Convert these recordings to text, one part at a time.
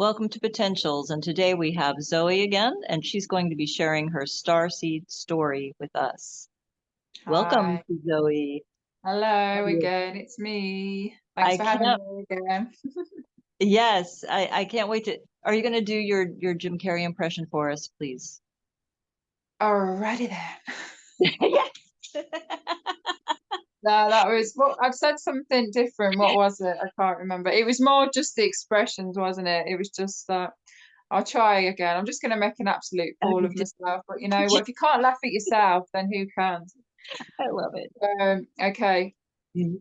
Welcome to Potentials, and today we have Zoe again, and she's going to be sharing her Starseed story with us. Welcome Hi. to Zoe. Hello again. It's me. Thanks I for having can't, me again. yes, I can't wait to, are you going to do your Jim Carrey impression for us, please? Alrighty then. Yes. No, that was what I've said something different. What was it? I can't remember. It was more just the expressions, wasn't it? It was just that. I'll try again. I'm just gonna make an absolute fool of myself. But you know what? If you can't laugh at yourself, then who can? I love it. Okay. Mhm.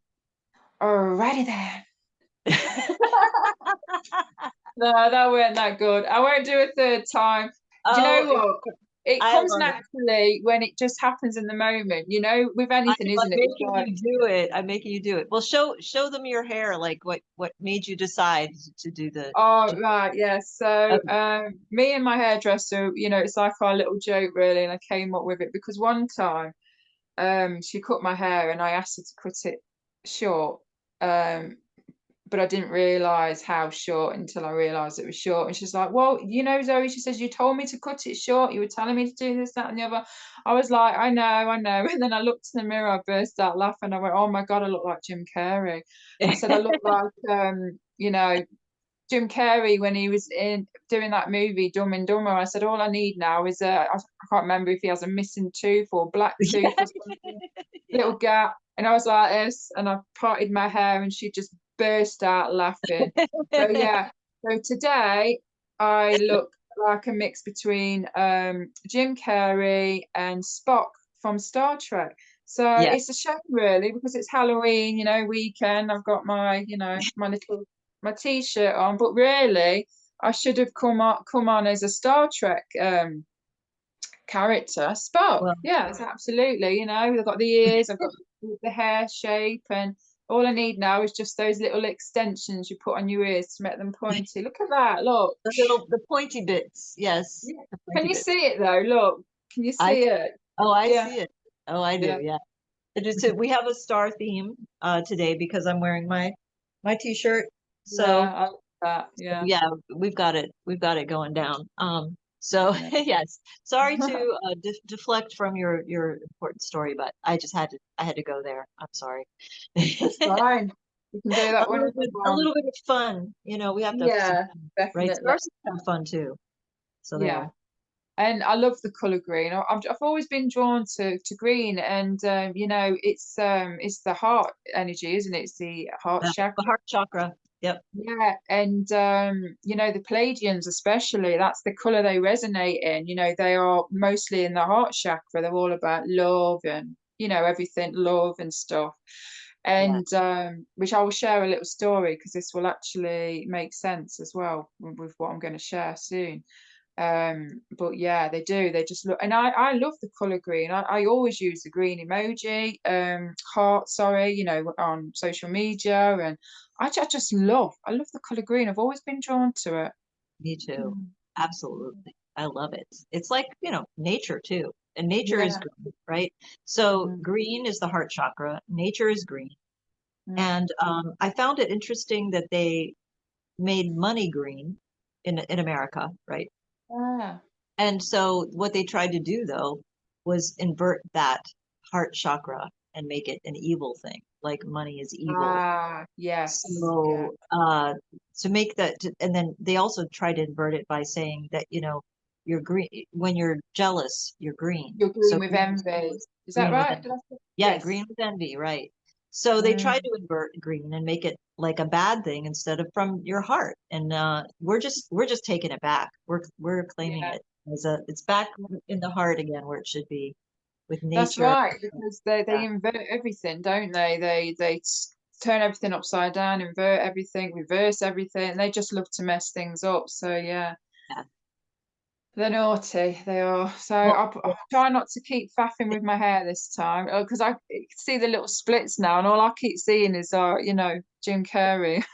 Alrighty then. No, that weren't that good. I won't do a third time. Do you Oh, know what? It I comes love it. naturally when it just happens in the moment, you know, with anything, I'm isn't it? It's making like, you do it. I'm making you do it. Well, show them your hair, like what made you decide to do the. oh, right, yeah. So, Okay. me and my hairdresser, you know, it's like our little joke, really, and I came up with it because one time, she cut my hair and I asked her to cut it short. Um, but I didn't realize how short until I realized it was short. And she's like, well, you know, Zoe, she says, you told me to cut it short. You were telling me to do this, that, and the other. I was like, I know, I know. And then I looked in the mirror, I burst out laughing. I went, oh my God, I look like Jim Carrey. I said, I look like, you know, Jim Carrey when he was in doing that movie Dumb and Dumber. I said, all I need now is I can't remember if he has a missing tooth or black tooth or something, little gap. And I was like this, and I parted my hair, and she just burst out laughing. So yeah, so today I look like a mix between Jim Carrey and Spock from Star Trek. So Yeah. it's a shame really because it's Halloween, you know, weekend. I've got my, you know, my t-shirt on, but really I should have come on as a Star Trek character. Spock, Well, yeah, it's absolutely, you know, I've got the ears, I've got the hair shape, and all I need now is just those little extensions you put on your ears to make them pointy. Look at that, look. the pointy bits. Yes, Yeah. the Can pointy you bits. see it though? Look, can you I see it? Oh, I Yeah, see it. Oh, I do. yeah. Yeah. We have a star theme today because I'm wearing my t-shirt. So Yeah, I like that. Yeah, yeah, we've got it. We've got it going down. So yeah. yes. Sorry to deflect from your important story, but I had to go there. I'm sorry. It's fine. You can do that whenever you A want. little bit of fun. We have to have some Yeah, fun, right? definitely. Stars have fun too. So Yeah. there. And I love the color green. I've always been drawn to green, and you know, it's the heart energy, isn't it? It's the heart The chakra. heart chakra. Yep. Yeah, and you know, the Palladians especially, that's the color they resonate in. You know, they are mostly in the heart chakra. They're all about love and, you know, everything, love and stuff. Yeah. And which I will share a little story because this will actually make sense as well with what I'm going to share soon. But yeah, they do. They just look, and I love the color green. I always use the green emoji, heart, sorry, you know, on social media, and I love the color green. I've always been drawn to it. Me too. Mm. Absolutely. I love it. It's like, nature too. And nature is Yeah. green, right? So Mm, green is the heart chakra. Nature is green. mm. And I found it interesting that they made money green in America, right? Ah, And so what they tried to do though was invert that heart chakra and make it an evil thing, like money is evil. yes, yeah. So to make that, and then they also try to invert it by saying that, you're green when you're jealous, you're green. You're So green with green is envy. jealous, Is that green with right? envy. Did I say? Yeah, Yes. green with envy, right? So they try Mm, to invert green and make it like a bad thing instead of from your heart. And we're just taking it back. We're claiming yeah. it as it's back in the heart again where it should be with That's nature. right, because they Yeah. invert everything, don't they? Turn everything upside down, invert everything, reverse everything. They just love to mess things up. So yeah, Yeah. they're naughty. They are. So Well, I'll try not to keep faffing with my hair this time, because I see the little splits now, and all I keep seeing is you know, Jim Carrey.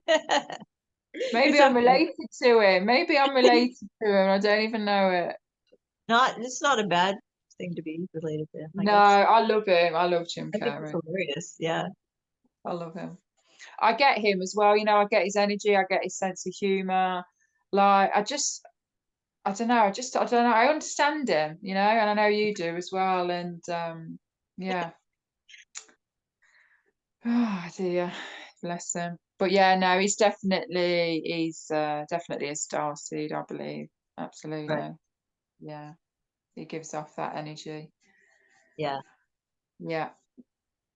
it's Maybe I'm okay. related to him. Maybe I'm related to him. I don't even know it. It's not a bad thing to be related to him, I No, guess. I love him. I love Jim I think it's Carrey. hilarious. Yeah. I love him. I get him as well, you know, I get his energy, I get his sense of humor. Like, I don't know, I don't know, I understand him, you know, and I know you do as well. And yeah. Oh dear, bless him. But yeah, no, he's definitely a star seed, I believe. Right. Absolutely. Yeah. He gives off that energy. Yeah. Yeah.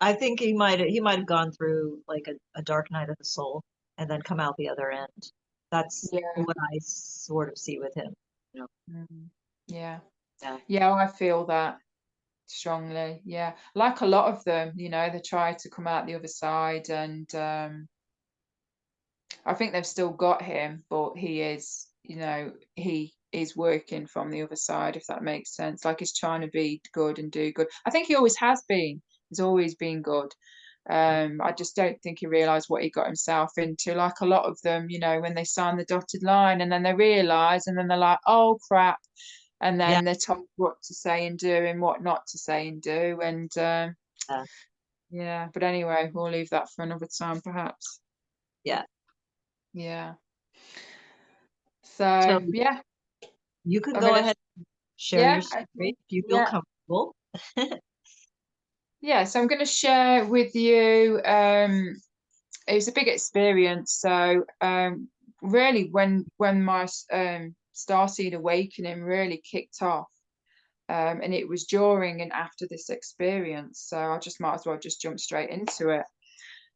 I think he might have gone through like a dark night of the soul and then come out the other end. That's Yeah. what I sort of see with him. You know? Mm. Yeah. Yeah. Yeah, I feel that strongly. Yeah. Like a lot of them, you know, they try to come out the other side, and I think they've still got him, but he is, you know, he is working from the other side, if that makes sense. Like, he's trying to be good and do good. I think he always has been. He's always been good. I just don't think he realised what he got himself into. Like a lot of them, you know, when they sign the dotted line and then they realise, and then they're like, oh crap. And Yeah. then they're told what to say and do and what not to say and do. And Yeah. yeah, but anyway, we'll leave that for another time, perhaps. Yeah. Yeah. So So yeah, you can I'm go gonna ahead and share yeah, your story okay. if you feel Yeah. comfortable. Yeah, so I'm gonna share with you it was a big experience. So really when my starseed awakening really kicked off, and it was during and after this experience. So I just might as well just jump straight into it.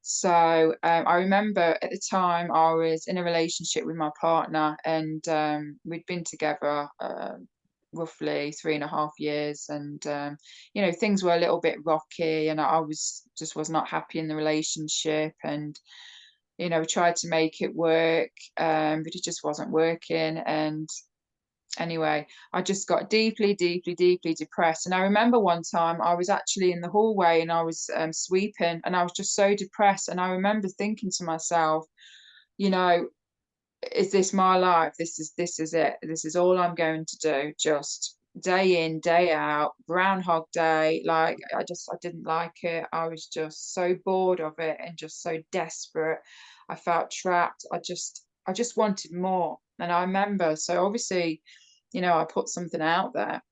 So I remember at the time I was in a relationship with my partner, and we'd been together roughly 3.5 years, and you know, things were a little bit rocky, and I was not happy in the relationship, and you know, tried to make it work, but it just wasn't working. And anyway, I just got deeply, deeply, deeply depressed. And I remember one time I was actually in the hallway and I was sweeping, and I was just so depressed. And I remember thinking to myself, you know, is this my life? This is it. This is all I'm going to do. Just day in, day out, Groundhog Day. Like, I didn't like it. I was just so bored of it and just so desperate. I felt trapped. I just wanted more. And I remember, so obviously, you know, I put something out there.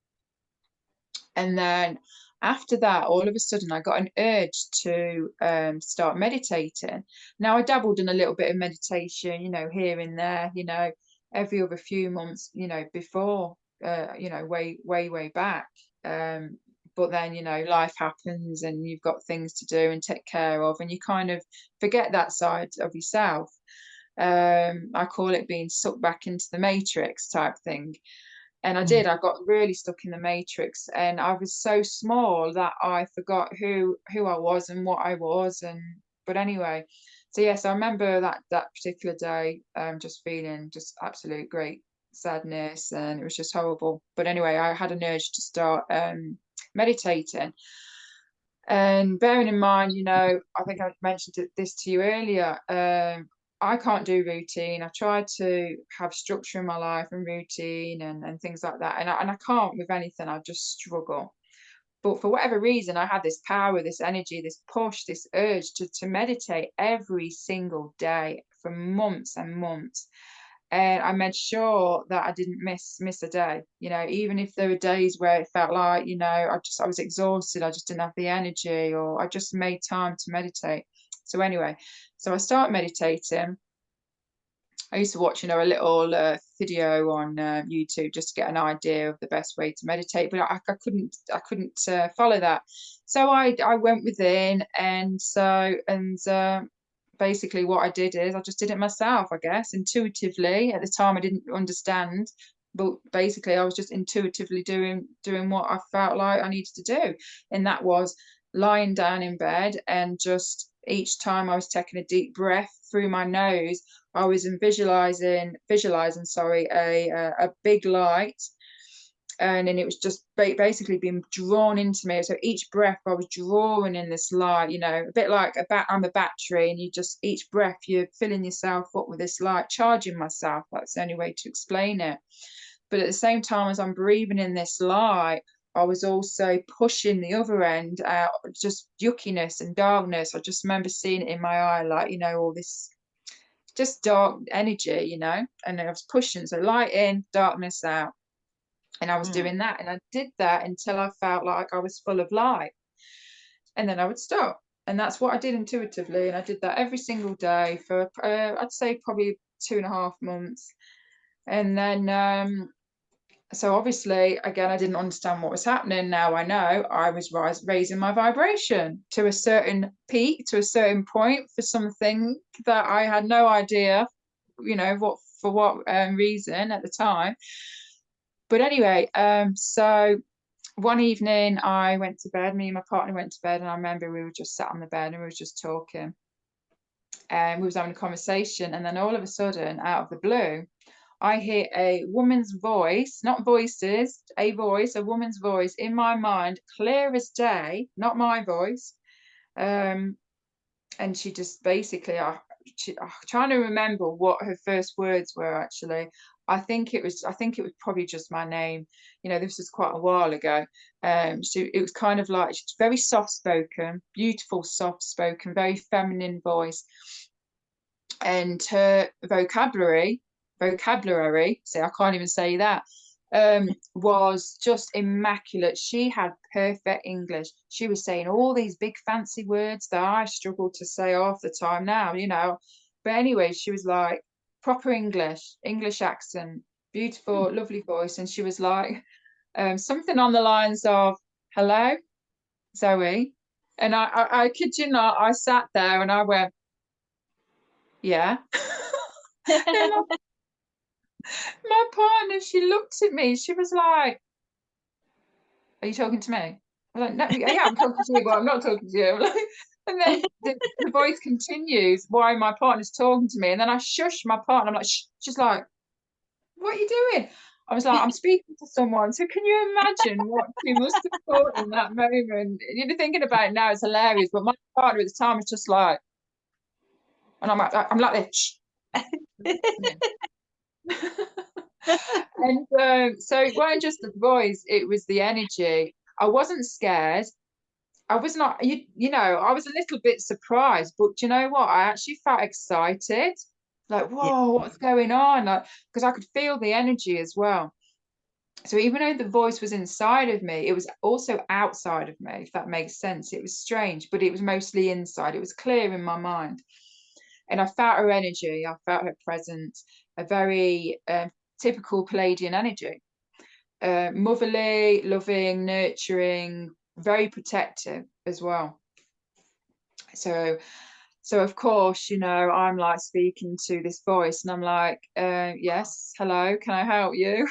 And then after that, all of a sudden, I got an urge to start meditating. Now, I dabbled in a little bit of meditation, you know, here and there, you know, every other few months, you know, before, you know, way, way, way back. But then, you know, life happens and you've got things to do and take care of, and you kind of forget that side of yourself. I call it being sucked back into the matrix type thing. And Mm. I got really stuck in the matrix, and I was so small that I forgot who I was and what I was. And but anyway, so yes, I remember that particular day, just feeling just absolute great sadness, and it was just horrible. But anyway, I had an urge to start meditating. And bearing in mind, you know, I think I mentioned this to you earlier. I can't do routine. I try to have structure in my life and routine and things like that. And I can't with anything. I just struggle. But for whatever reason, I had this power, this energy, this push, this urge to meditate every single day for months and months. And I made sure that I didn't miss a day. You know, even if there were days where it felt like, you know, I was exhausted, I just didn't have the energy, or I just made time to meditate. So anyway, so I start meditating. I used to watch, you know, a little video on YouTube just to get an idea of the best way to meditate, but I couldn't follow that. So I went within, and basically what I did is I just did it myself, I guess, intuitively. At the time, I didn't understand, but basically I was just intuitively doing what I felt like I needed to do, and that was lying down in bed, and just each time I was taking a deep breath through my nose, I was visualizing, sorry, a big light, and then it was just basically being drawn into me. So each breath, I was drawing in this light, you know, a bit like I'm a battery, and you just each breath you're filling yourself up with this light, charging myself. That's the only way to explain it. But at the same time as I'm breathing in this light, I was also pushing the other end out, just yuckiness and darkness. I just remember seeing it in my eye, like, you know, all this just dark energy, you know, and I was pushing, so light in, darkness out. And I was Mm. doing that, and I did that until I felt like I was full of light. And then I would stop. And that's what I did intuitively. And I did that every single day for, I'd say, probably 2.5 months. And then, so obviously, again, I didn't understand what was happening. Now I know I was raising my vibration to a certain peak, to a certain point for something that I had no idea, you know, what reason at the time. But anyway, so one evening I went to bed, me and my partner went to bed, and I remember we were just sat on the bed and we were just talking, and we was having a conversation, and then all of a sudden, out of the blue, I hear a woman's voice, not voices, a voice, a woman's voice in my mind, clear as day, not my voice. And she just basically, I'm trying to remember what her first words were actually. I think it was probably just my name. You know, this was quite a while ago. So it was kind of like, she's very soft spoken, beautiful, soft spoken, very feminine voice. And her vocabulary, see, I can't even say that, was just immaculate. She had perfect English. She was saying all these big fancy words that I struggle to say half the time now, you know. But anyway, she was like proper English accent, beautiful, lovely voice. And she was like something on the lines of, "Hello, Zoe." And I kid you not, I sat there and I went, "Yeah." And my partner, she looked at me, she was like, "Are you talking to me?" I was like, "No, yeah, I'm talking to you, but I'm not talking to you." And then the voice continues while my partner's talking to me, and then I shush my partner. I'm like, "Shh." She's like, "What are you doing?" I was like, "I'm speaking to someone." So can you imagine what she must have thought in that moment? You're thinking about it now, it's hilarious, but my partner at the time was just like, and I'm like this. And so it weren't just the voice, it was the energy. I wasn't scared. I was not, you know, I was a little bit surprised, but do you know what? I actually felt excited. Like, Yeah. whoa, what's going on? Like, because I could feel the energy as well. So even though the voice was inside of me, it was also outside of me, if that makes sense. It was strange, but it was mostly inside. It was clear in my mind. And I felt her energy, I felt her presence, a very typical Palladian energy. Motherly, loving, nurturing, very protective as well. So, so of course, you know, I'm like speaking to this voice, and I'm like, "Yes, hello, can I help you?"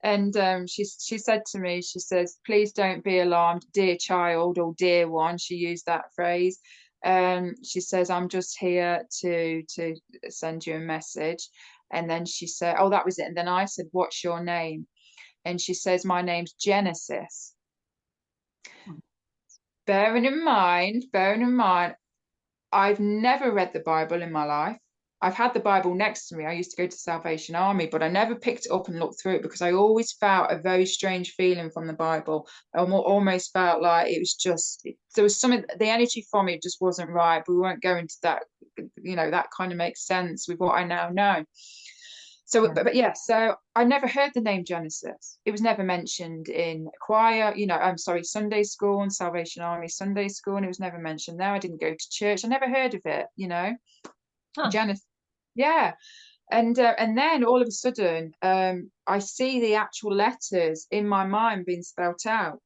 And she said to me, she says, "Please don't be alarmed, dear child," or "dear one." She used that phrase. She says, "I'm just here to send you a message." And then she said, "Oh, that was it." And then I said, "What's your name?" And she says, "My name's Genesis." Bearing in mind, I've never read the Bible in my life. I've had the Bible next to me. I used to go to Salvation Army, but I never picked it up and looked through it because I always felt a very strange feeling from the Bible. I almost felt like it was just, there was something, the energy from it just wasn't right, but we won't go into that, you know, that kind of makes sense with what I now know. So, Yeah. but yeah, so I never heard the name Genesis. It was never mentioned in choir, you know, I'm sorry, Sunday school and Salvation Army Sunday school, and it was never mentioned there. I didn't go to church. I never heard of it, you know. Huh. Genesis. Yeah. And then all of a sudden, I see the actual letters in my mind being spelt out,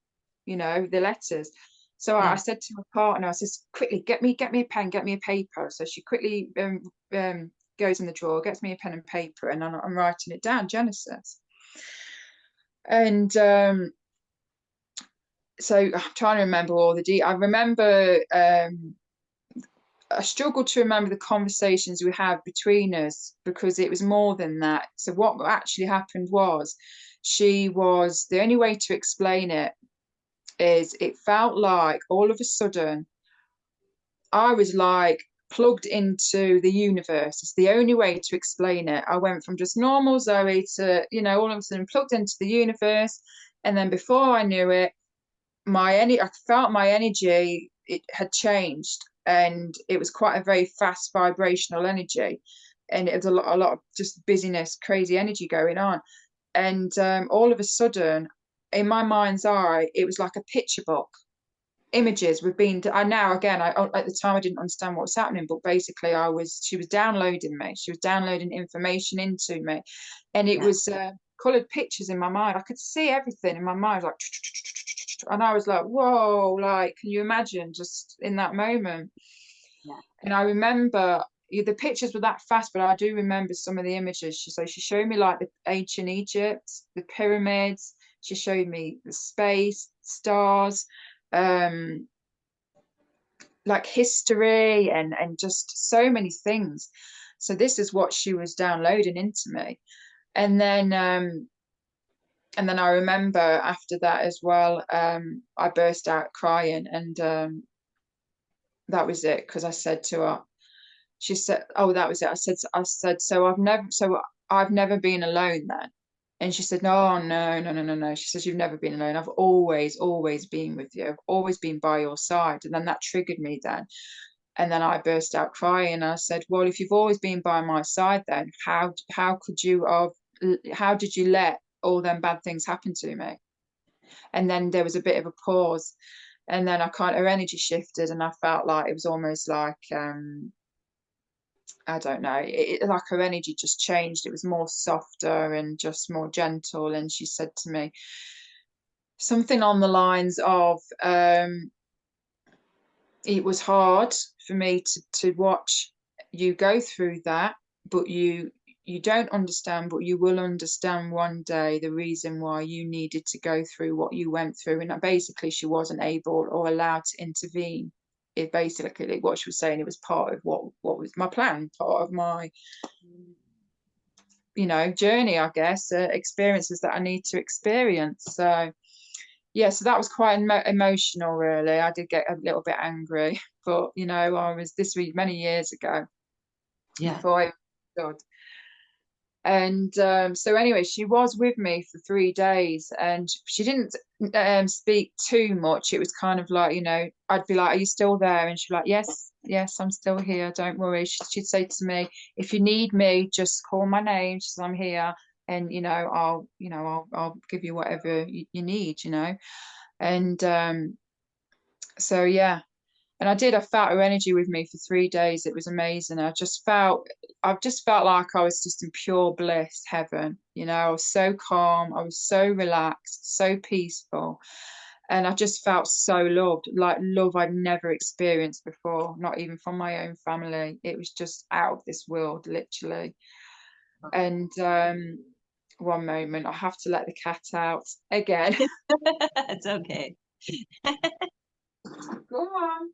you know, the letters. So I Yeah. said to my partner, I says, "Quickly, get me a pen, get me a paper." So she quickly goes in the drawer, gets me a pen and paper, and I'm writing it down, Genesis. And so I'm trying to remember all the I remember I struggle to remember the conversations we had between us because it was more than that. So what actually happened was, she was, the only way to explain it is, it felt like all of a sudden I was like plugged into the universe. It's the only way to explain it. I went from just normal Zoe to, you know, all of a sudden plugged into the universe. And then before I knew it, I felt my energy, it had changed, and it was quite a very fast vibrational energy, and it was a lot of just busyness, crazy energy going on. And all of a sudden, in my mind's eye, it was like a picture book. Images were being, I now again, I at the time I didn't understand what was happening, but basically she was downloading me. She was downloading information into me, and it was colored pictures in my mind. I could see everything in my mind, like, and I was like, whoa, like, can you imagine just in that moment? Yeah. And I remember the pictures were that fast, but I do remember some of the images. She showed me like the ancient Egypt, the pyramids. She showed me the space, stars, like history, and just so many things. So this is what she was downloading into me. And then I remember after that as well, I burst out crying, and that was it, because I said to her, she said, "Oh, that was it." I said, so I've never been alone then." And she said, "No, no, no, no, no, no." She says, "You've never been alone. I've always been with you. I've always been by your side." And then that triggered me then. And then I burst out crying. And I said, "Well, if you've always been by my side, then how could you have, how did you let all them bad things happen to me?" And then there was a bit of a pause. And then her energy shifted, and I felt like it was almost like, I don't know, like her energy just changed. It was more softer and just more gentle. And she said to me something on the lines of, it was hard for me to watch you go through that, but you don't understand, but you will understand one day the reason why you needed to go through what you went through. And basically she wasn't able or allowed to intervene. It basically, what she was saying, it was part of what was my plan, part of my, journey, I guess, experiences that I need to experience. So yeah, so that was quite emotional, really. I did get a little bit angry, but this was many years ago, before I understood. And so anyway, she was with me for 3 days, and she didn't speak too much. It was kind of like, I'd be like, "Are you still there?" And she'd be like, "Yes, yes, I'm still here. Don't worry." She'd say to me, "If you need me, just call my name." She says, "I'm here, and I'll give you whatever you need." And so yeah. And I felt her energy with me for 3 days. It was amazing. I've just felt like I was just in pure bliss, heaven. I was so calm. I was so relaxed, so peaceful. And I just felt so loved, like love I'd never experienced before, not even from my own family. It was just out of this world, literally. And one moment, I have to let the cat out again. It's okay. Go on.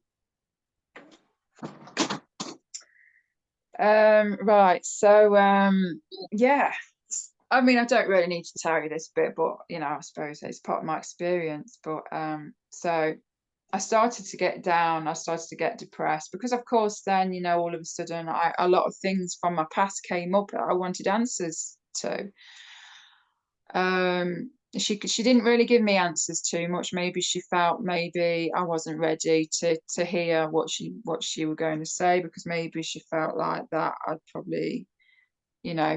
Right. So, yeah. I mean, I don't really need to tell you this bit, but I suppose it's part of my experience. But so I started to get down. I started to get depressed because, of course, then all of a sudden, a lot of things from my past came up that I wanted answers to. She didn't really give me answers too much. Maybe she felt maybe I wasn't ready to hear what she were going to say, because maybe she felt like that I'd probably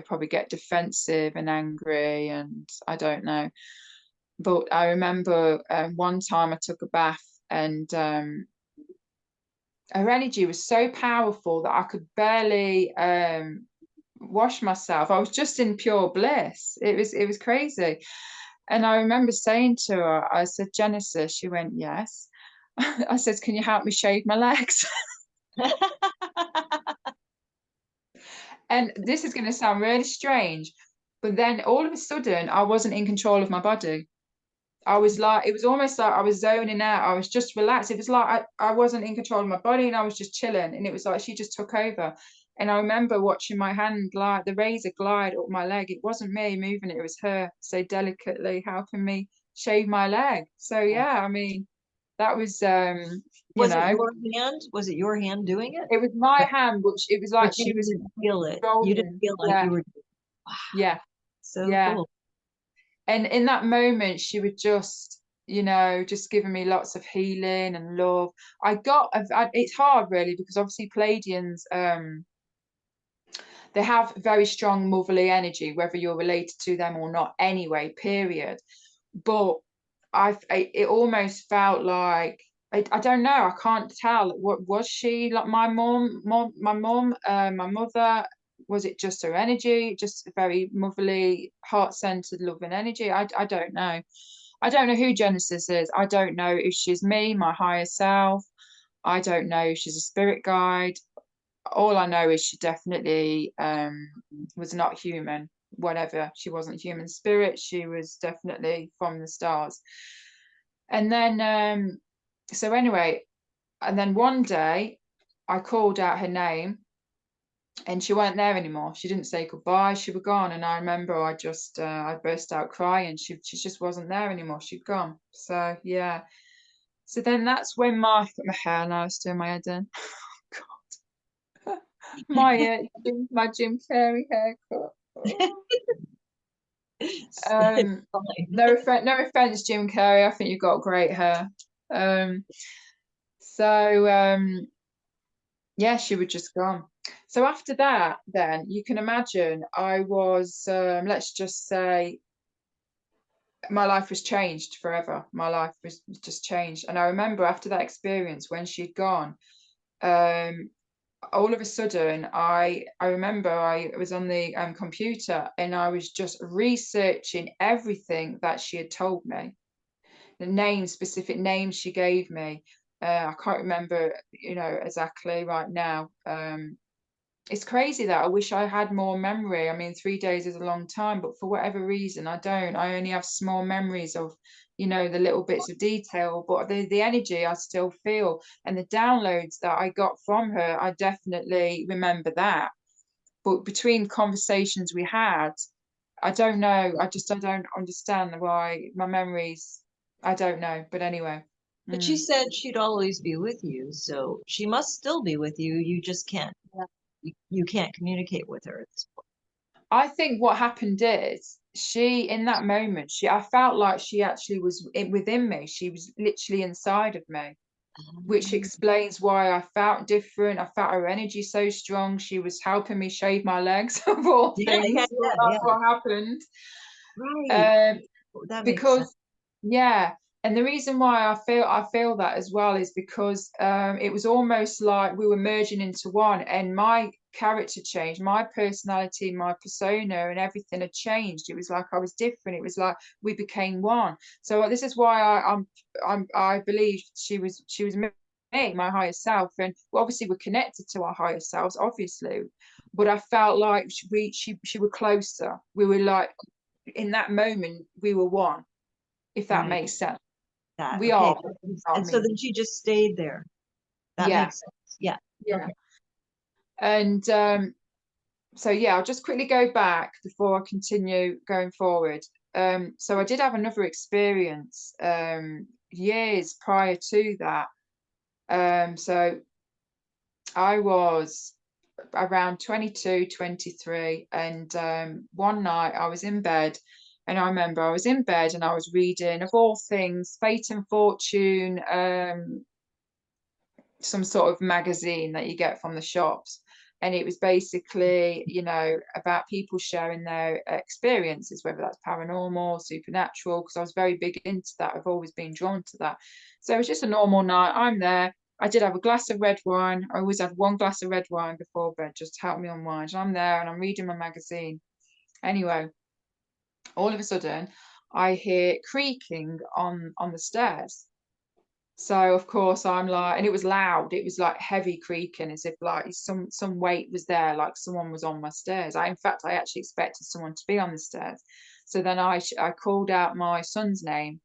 probably get defensive and angry, and I don't know. But I remember one time I took a bath, and her energy was so powerful that I could barely wash myself. I was just in pure bliss. It was crazy. And I remember saying to her, I said, "Genesis." She went, "Yes." I said, "Can you help me shave my legs?" And this is going to sound really strange, but then all of a sudden I wasn't in control of my body. I was like, it was almost like I was zoning out. I was just relaxed. It was like I wasn't in control of my body, and I was just chilling. And it was like she just took over. And I remember watching my hand glide, the razor glide up my leg. It wasn't me moving it, it was her so delicately helping me shave my leg. So yeah, I mean, that was Was it your hand? Was it your hand doing it? it was my hand, which it was like But she you was didn't feel it. You didn't rolling. feel like Yeah, you were, wow, yeah, so yeah. cool. And in that moment, she would just, you know, just giving me lots of healing and love. It's hard really, because obviously Palladians, they have very strong motherly energy, whether you're related to them or not anyway, period. But it almost felt like, I don't know, I can't tell. What was she like? My mother, was it just her energy, just very motherly, heart-centered, loving energy? I don't know. I don't know who Genesis is. I don't know if she's me, my higher self. I don't know if she's a spirit guide. All I know is she definitely was not human. Whatever, she wasn't human spirit. She was definitely from the stars. And then so anyway, and then one day I called out her name and she weren't there anymore. She didn't say goodbye. She was gone. And I remember I burst out crying. She just wasn't there anymore. She'd gone. So yeah. So then that's when my hair now is doing my head in. My Jim Carrey haircut. It's fine. No offense, Jim Carrey. I think you've got great hair. Um, so yeah, she was just gone. So after that, then you can imagine I was, let's just say, my life was changed forever. My life was just changed. And I remember after that experience, when she'd gone, um, all of a sudden, I remember I was on the computer and I was just researching everything that she had told me, the names, specific names she gave me. I can't remember, you know, exactly right now. It's crazy that I wish I had more memory. I mean, 3 days is a long time, but for whatever reason, I don't. I only have small memories of, you know, the little bits of detail, but the energy I still feel, and the downloads that I got from her, I definitely remember that. But between conversations we had, I don't know. I don't understand why my memories, I don't know. But anyway. But she Mm. said she'd always be with you, so she must still be with you. You just can't. You can't communicate with her at this point. I think what happened is in that moment, I felt like she actually was within me. She was literally inside of me, which explains why I felt different. I felt her energy so strong. She was helping me shave my legs of all Yeah, yeah, things. Well, yeah, that's yeah. what happened. Right. Um, That makes sense. because yeah, and the reason why I feel that as well is because it was almost like we were merging into one, and my character changed, my personality, my persona, and everything had changed. It was like I was different. It was like we became one. So this is why I believe she was me, my higher self, and obviously we're connected to our higher selves, obviously. But I felt like she were closer. We were like, in that moment we were one, if that Right. makes sense. That We okay. are, I And so mean, then she just stayed there. That yeah, makes sense. Yeah. yeah. Okay. And so yeah, I'll just quickly go back before I continue going forward. So I did have another experience years prior to that. So I was around 22, 23, and one night I was in bed, and I remember I was in bed and I was reading, of all things, Fate and Fortune, some sort of magazine that you get from the shops. And it was basically, you know, about people sharing their experiences, whether that's paranormal, supernatural, because I was very big into that. I've always been drawn to that. So it was just a normal night. I'm there. I did have a glass of red wine. I always have one glass of red wine before bed just to help me unwind. And I'm there and I'm reading my magazine. Anyway, all of a sudden, I hear creaking on the stairs. So of course I'm like, and it was loud. It was like heavy creaking, as if like some weight was there, like someone was on my stairs. In fact, I actually expected someone to be on the stairs. So then I called out my son's name,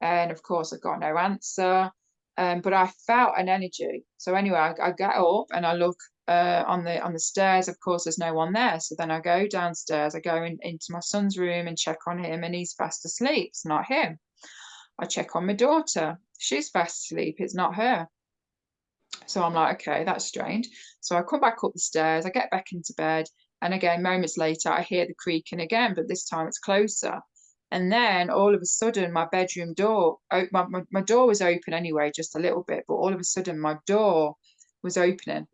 and of course I got no answer. But I felt an energy. So anyway, I get up and I look on the stairs. Of course, there's no one there. So then I go downstairs. I go into my son's room and check on him, and he's fast asleep. It's not him. I check on my daughter. She's fast asleep. It's not her. So I'm like, okay, that's strange. So I come back up the stairs. I get back into bed. And again, moments later, I hear the creaking again, but this time it's closer. And then all of a sudden, my bedroom door, my door was open anyway, just a little bit, but all of a sudden, my door was opening,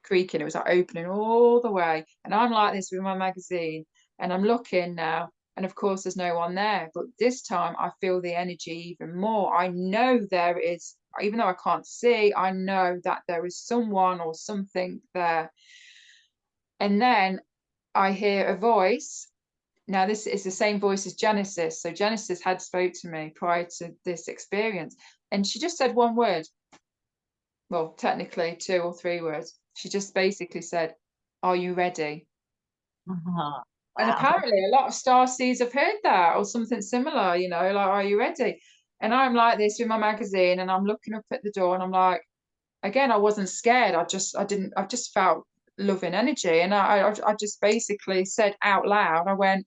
creaking. It was like opening all the way. And I'm like this with my magazine, and I'm looking now. And of course, there's no one there. But this time, I feel the energy even more. I know there is, even though I can't see, I know that there is someone or something there. And then I hear a voice. Now, this is the same voice as Genesis. So Genesis had spoke to me prior to this experience, and she just said one word. Well, technically 2 or 3 words. She just basically said, "Are you ready?" Uh-huh. And Wow. apparently a lot of starseeds have heard that or something similar, like, "Are you ready?" And I'm like this with my magazine, and I'm looking up at the door, and I'm like, again, I wasn't scared. I just felt loving energy. And I just basically said out loud, I went,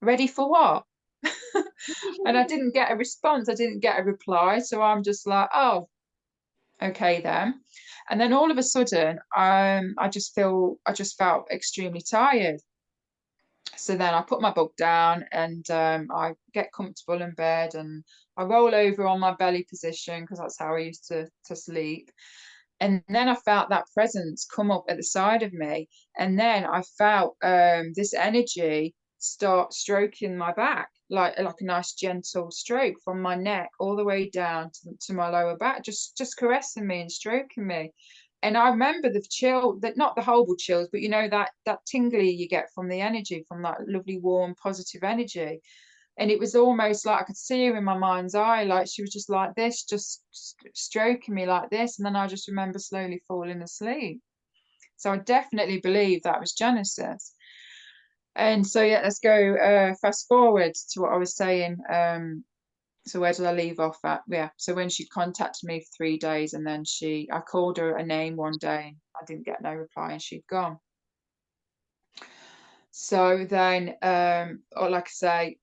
"Ready for what?" And I didn't get a response. I didn't get a reply. So I'm just like, "Oh, okay then." And then all of a sudden, I just felt extremely tired. So then I put my book down, and I get comfortable in bed, and I roll over on my belly position because that's how I used to sleep. And then I felt that presence come up at the side of me, and then I felt this energy start stroking my back, like a nice gentle stroke from my neck all the way down to my lower back, just caressing me and stroking me. And I remember the chill, that not the horrible chills, but that tingly you get from the energy, from that lovely warm positive energy. And it was almost like I could see her in my mind's eye, like she was just like this, just stroking me like this. And then I just remember slowly falling asleep. So I definitely believe that was Genesis. And so yeah, let's go fast forward to what I was saying. So where did I leave off at? Yeah, so when she contacted me for 3 days, and then I called her a name one day, and I didn't get no reply, and she'd gone. So then, or like I say,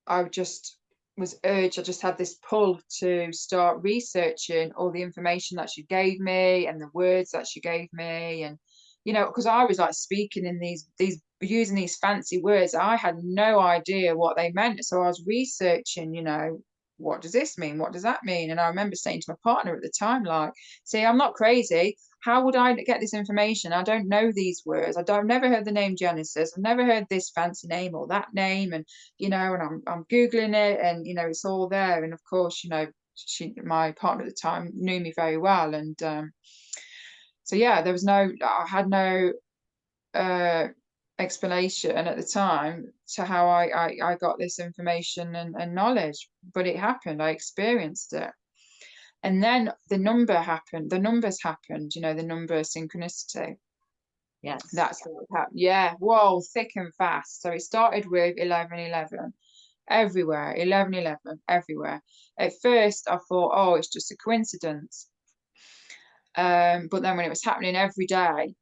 I just was urged, I just had this pull to start researching all the information that she gave me and the words that she gave me. And, because I was like speaking in these using these fancy words, I had no idea what they meant. So I was researching, what does this mean? What does that mean? And I remember saying to my partner at the time, like, see, I'm not crazy. How would I get this information? I don't know these words. I've never heard the name Genesis. I've never heard this fancy name or that name. And and I'm Googling it, and it's all there. And of course, my partner at the time knew me very well. And so yeah, I had no uh explanation at the time to how I got this information and knowledge, but it happened. I experienced it. And then the numbers happened, the number synchronicity. Yes. That's what happened. Yeah, whoa, thick and fast. So it started with 1111 everywhere, 1111 everywhere. At first, I thought, oh, it's just a coincidence. But then when it was happening every day,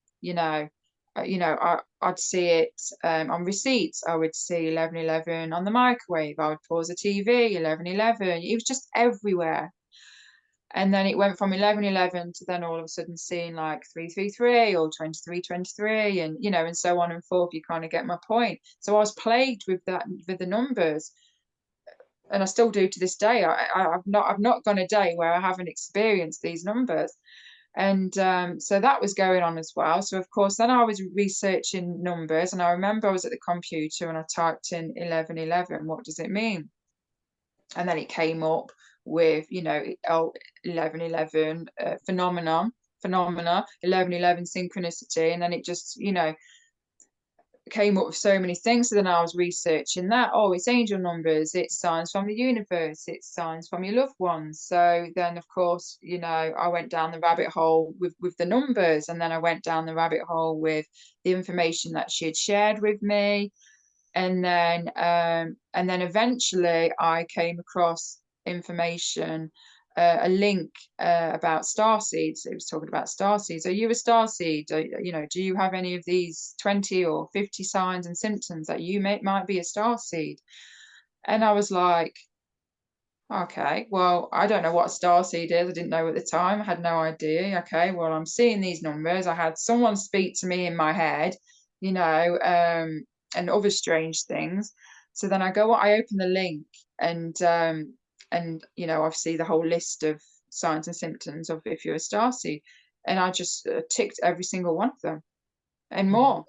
I'd see it on receipts. I would see 1111 on the microwave. I would pause the TV, 1111. It was just everywhere. And then it went from 1111 to then all of a sudden seeing like 333 or 2323, and so on and forth. You kind of get my point. So I was plagued with that, with the numbers, and I still do to this day. I've not gone a day where I haven't experienced these numbers. And so that was going on as well. So of course, then I was researching numbers, and I remember I was at the computer and I typed in 1111. What does it mean? And then it came up with 1111 phenomena, 1111 synchronicity, and then it just came up with so many things. So then I was researching that. Oh, it's angel numbers, it's signs from the universe, it's signs from your loved ones. So then of course, I went down the rabbit hole with the numbers, and then I went down the rabbit hole with the information that she had shared with me. And then eventually I came across information, a link about starseeds. It was talking about starseeds. Are you a starseed? Do you have any of these 20 or 50 signs and symptoms that you might be a starseed? And I was like, okay, well, I don't know what a starseed is. I didn't know at the time. I had no idea. Okay, well, I'm seeing these numbers. I had someone speak to me in my head, and other strange things. So then I open the link, and you know, obviously the whole list of signs and symptoms of if you're a starseed, and I just ticked every single one of them and more.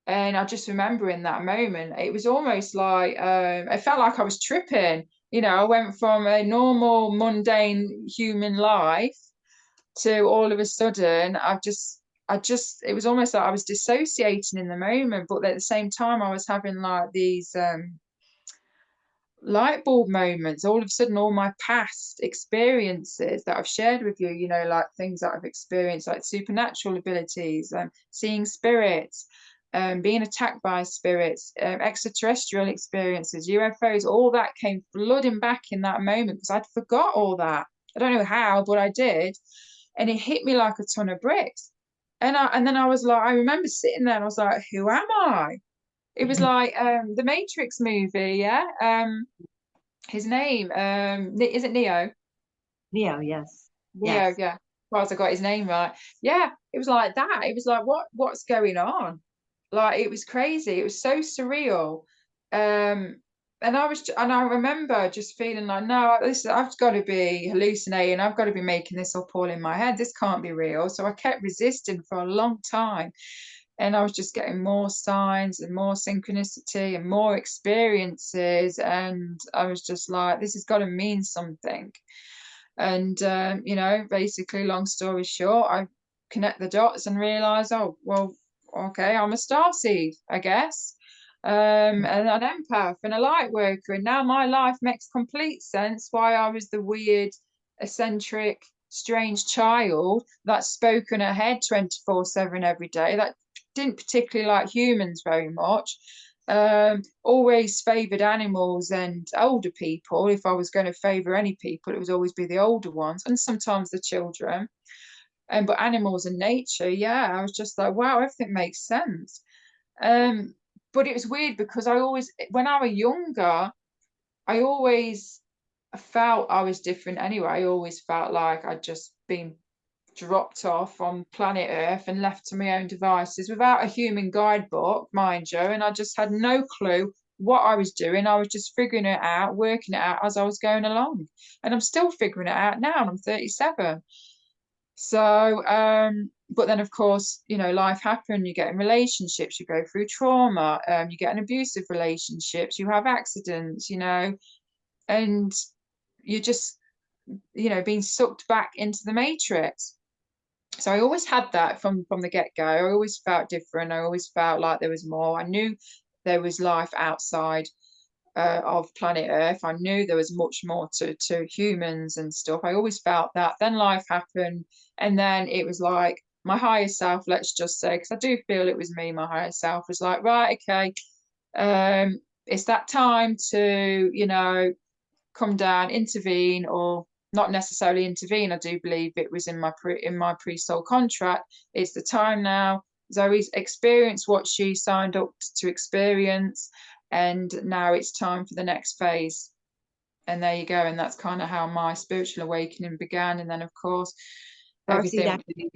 And I just remember in that moment, it was almost like it felt like I was tripping. You know, I went from a normal, mundane human life to all of a sudden, it was almost like I was dissociating in the moment, but at the same time, I was having like these light bulb moments. All of a sudden, all my past experiences that I've shared with you, you know, like things that I've experienced, like supernatural abilities, seeing spirits, being attacked by spirits, extraterrestrial experiences, UFOs, all that came flooding back in that moment because I'd forgot all that. I don't know how, but I did. And it hit me like a ton of bricks. And then I was like, I remember sitting there and I was like, who am I? It was like the Matrix movie, yeah. His name, is it Neo? Neo, yes. Neo, Yes. yeah. As far as I got his name right. Yeah, it was like that. It was like, what's going on? Like it was crazy. It was so surreal. Um, and I remember just feeling like, no, this I've got to be hallucinating. I've got to be making this up all in my head. This can't be real. So I kept resisting for a long time. And I was just getting more signs and more synchronicity and more experiences. And I was just like, this has got to mean something. And, you know, basically, long story short, I connect the dots and realize, oh, well, okay, I'm a starseed, I guess, and an empath and a light worker. And now my life makes complete sense why I was the weird, eccentric, strange child that spoke in her head 24/7 every day, that didn't particularly like humans very much. Always favoured animals and older people. If I was going to favour any people, it would always be the older ones and sometimes the children. But animals and nature, yeah, I was just like, wow, everything makes sense. Um, but it was weird because when I was younger, I always felt I was different anyway. I always felt like I'd just been dropped off on planet Earth and left to my own devices without a human guidebook, mind you, and I just had no clue what I was doing. I was just figuring it out, working it out as I was going along. And I'm still figuring it out now, and I'm 37. So, but then of course, you know, life happens, you get in relationships, you go through trauma, you get in abusive relationships, you have accidents, you know, and you're just, you know, being sucked back into the matrix. So I always had that from the get-go. I always felt different. I always felt like there was more. I knew there was life outside of planet Earth. I knew there was much more to humans and stuff. I always felt that. Then life happened, and then it was like my higher self, let's just say, because I do feel it was me, my higher self was like, right, okay, it's that time to, you know, come down, intervene, or not necessarily intervene. I do believe it was in my pre-soul contract. It's the time now. Zoe's experienced what she signed up to experience, and now it's time for the next phase. And there you go. And that's kind of how my spiritual awakening began. And then, of course, Starseed everything. activation.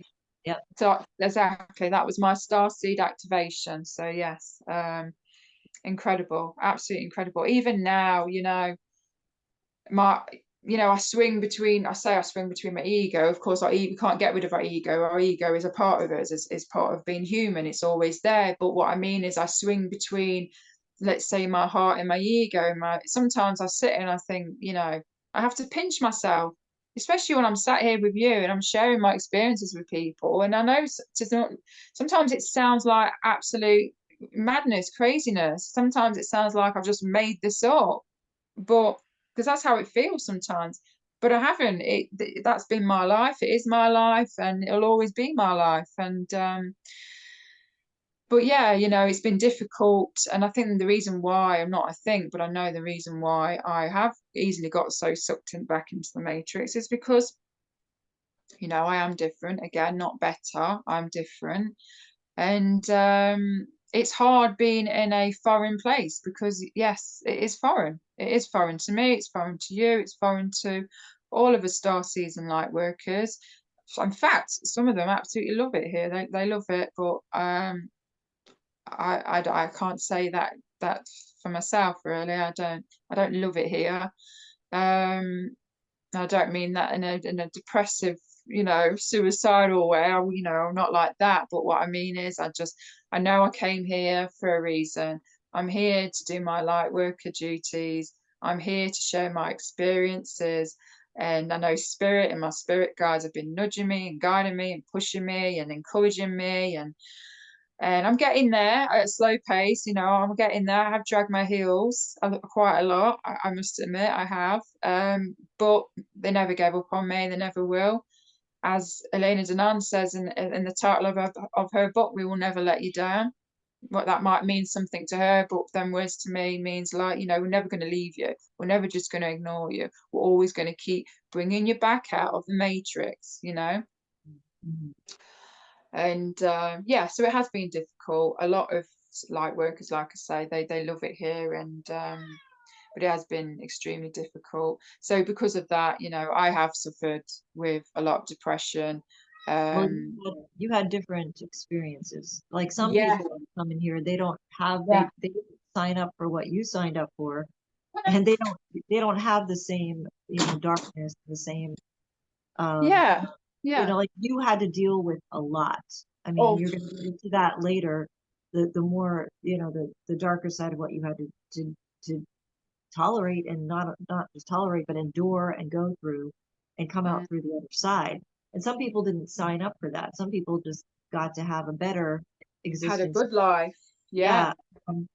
Yep. So exactly, that was my starseed activation. So yes, incredible, absolutely incredible. Even now, you know, my I swing between, I swing between my ego. Of course, we can't get rid of our ego. Our ego is a part of us, is part of being human. It's always there. But what I mean is I swing between, let's say, my heart and my ego. And sometimes I sit and I think, you know, I have to pinch myself, especially when I'm sat here with you and I'm sharing my experiences with people. And I know sometimes it sounds like absolute madness, craziness. Sometimes it sounds like I've just made this up, but because that's how it feels sometimes. But I haven't. That's been my life. It is my life, and it'll always be my life. And but yeah, you know, it's been difficult, and I think the reason why I'm not, I think, but I know the reason why I have easily got so sucked in back into the matrix is because, you know, I am different. Again, not better. I'm different, and it's hard being in a foreign place because yes, it is foreign. It is foreign to me, it's foreign to you, it's foreign to all of us star season light workers. In fact, some of them absolutely love it here. They love it, but I can't say that that for myself, really. I don't love it here. I don't mean that in a depressive, suicidal way. I'm not like that. But what I mean is, I know I came here for a reason. I'm here to do my light worker duties. I'm here to share my experiences. And I know spirit and my spirit guides have been nudging me and guiding me and pushing me and encouraging me. And I'm getting there at a slow pace, I'm getting there. I have dragged my heels quite a lot, I must admit, I have. But they never gave up on me, they never will. As Elena Danaan says in the title of her book, we will never let you down. What that might mean something to her, but then words to me means like, we're never going to leave you. We're never just going to ignore you. We're always going to keep bringing you back out of the matrix. Mhm. And yeah, so it has been difficult. A lot of light workers, like I say, they love it here, and but it has been extremely difficult. So because of that, I have suffered with a lot of depression. Well, Um, you had different experiences. Like some yeah, people come in here, they don't have yeah, they didn't sign up for what you signed up for, and they don't have the same, darkness, the same, um, yeah, yeah. like you had to deal with a lot. I mean, Oh, you're going to get into that later. The more, the darker side of what you had to tolerate, and not just tolerate, but endure and go through and come out mm, through the other side. And some people didn't sign up for that. Some people just got to have a better had a existence. good life. Yeah. Yeah. Um,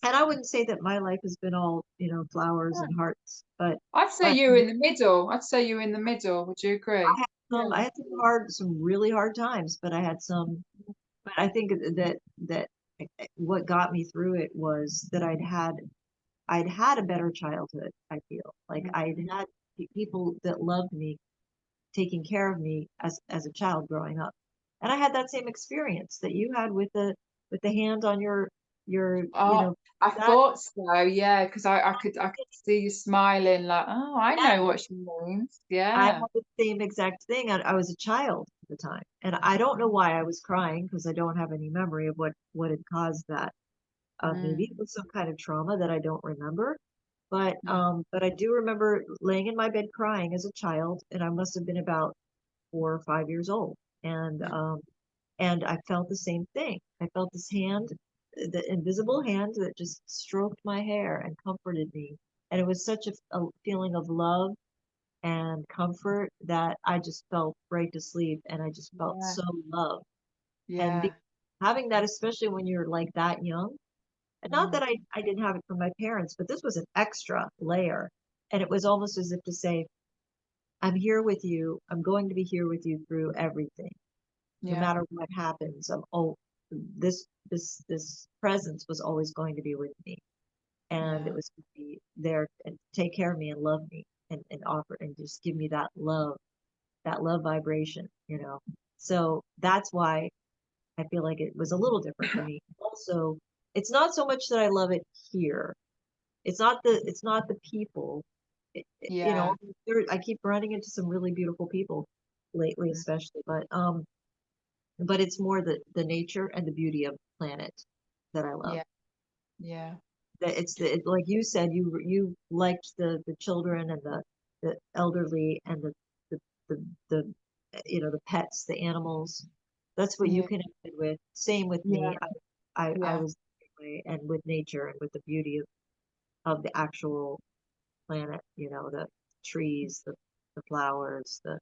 and I wouldn't say that my life has been all, flowers and hearts, but I'd say but you're in the middle. I'd say you're in the middle. Would you I agree? had Yeah. some really hard times, but I had some. But I think that what got me through it was that I'd had a better childhood. I feel like Mm, I'd had people that loved me, taking care of me as a child growing up, and I had that same experience that you had with the hand on your Oh, I that thought so, yeah, because I could see you smiling like, oh, I know what she means. I Yeah. had the same exact thing. I was a child at the time, and I don't know why I was crying because I don't have any memory of what had caused that. Maybe it Mm, was some kind of trauma that I don't remember, but yeah. but I do remember laying in my bed crying as a child, and I must have been about 4 or 5 years old, Mm, and I felt the same thing. I felt this hand, the invisible hand that just stroked my hair and comforted me, and it was such a feeling of love and comfort that I just fell right to sleep, and I just felt yeah. so loved. And Yeah. having that, especially when you're like that young, and not Mm, that I didn't have it from my parents, but this was an extra layer. And it was almost as if to say, I'm here with you. I'm going to be here with you through everything, no yeah. matter what happens. This presence was always going to be with me, and it Yeah. was to be there and take care of me and love me, and offer and just give me that love vibration. So that's why I feel like it was a little different for me. Also, it's not so much that I love it here. It's not the people. You know, Yeah. I keep running into some really beautiful people lately, Mm, especially, but it's more the nature and the beauty of the planet that I love. yeah. Yeah. That like you said, you liked the children and the elderly and the the the the pets, the animals. That's what you Yeah. connected with. Same with Yeah. me. I Yeah. was the same way, and with nature and with the beauty of the actual planet, the trees, the flowers, the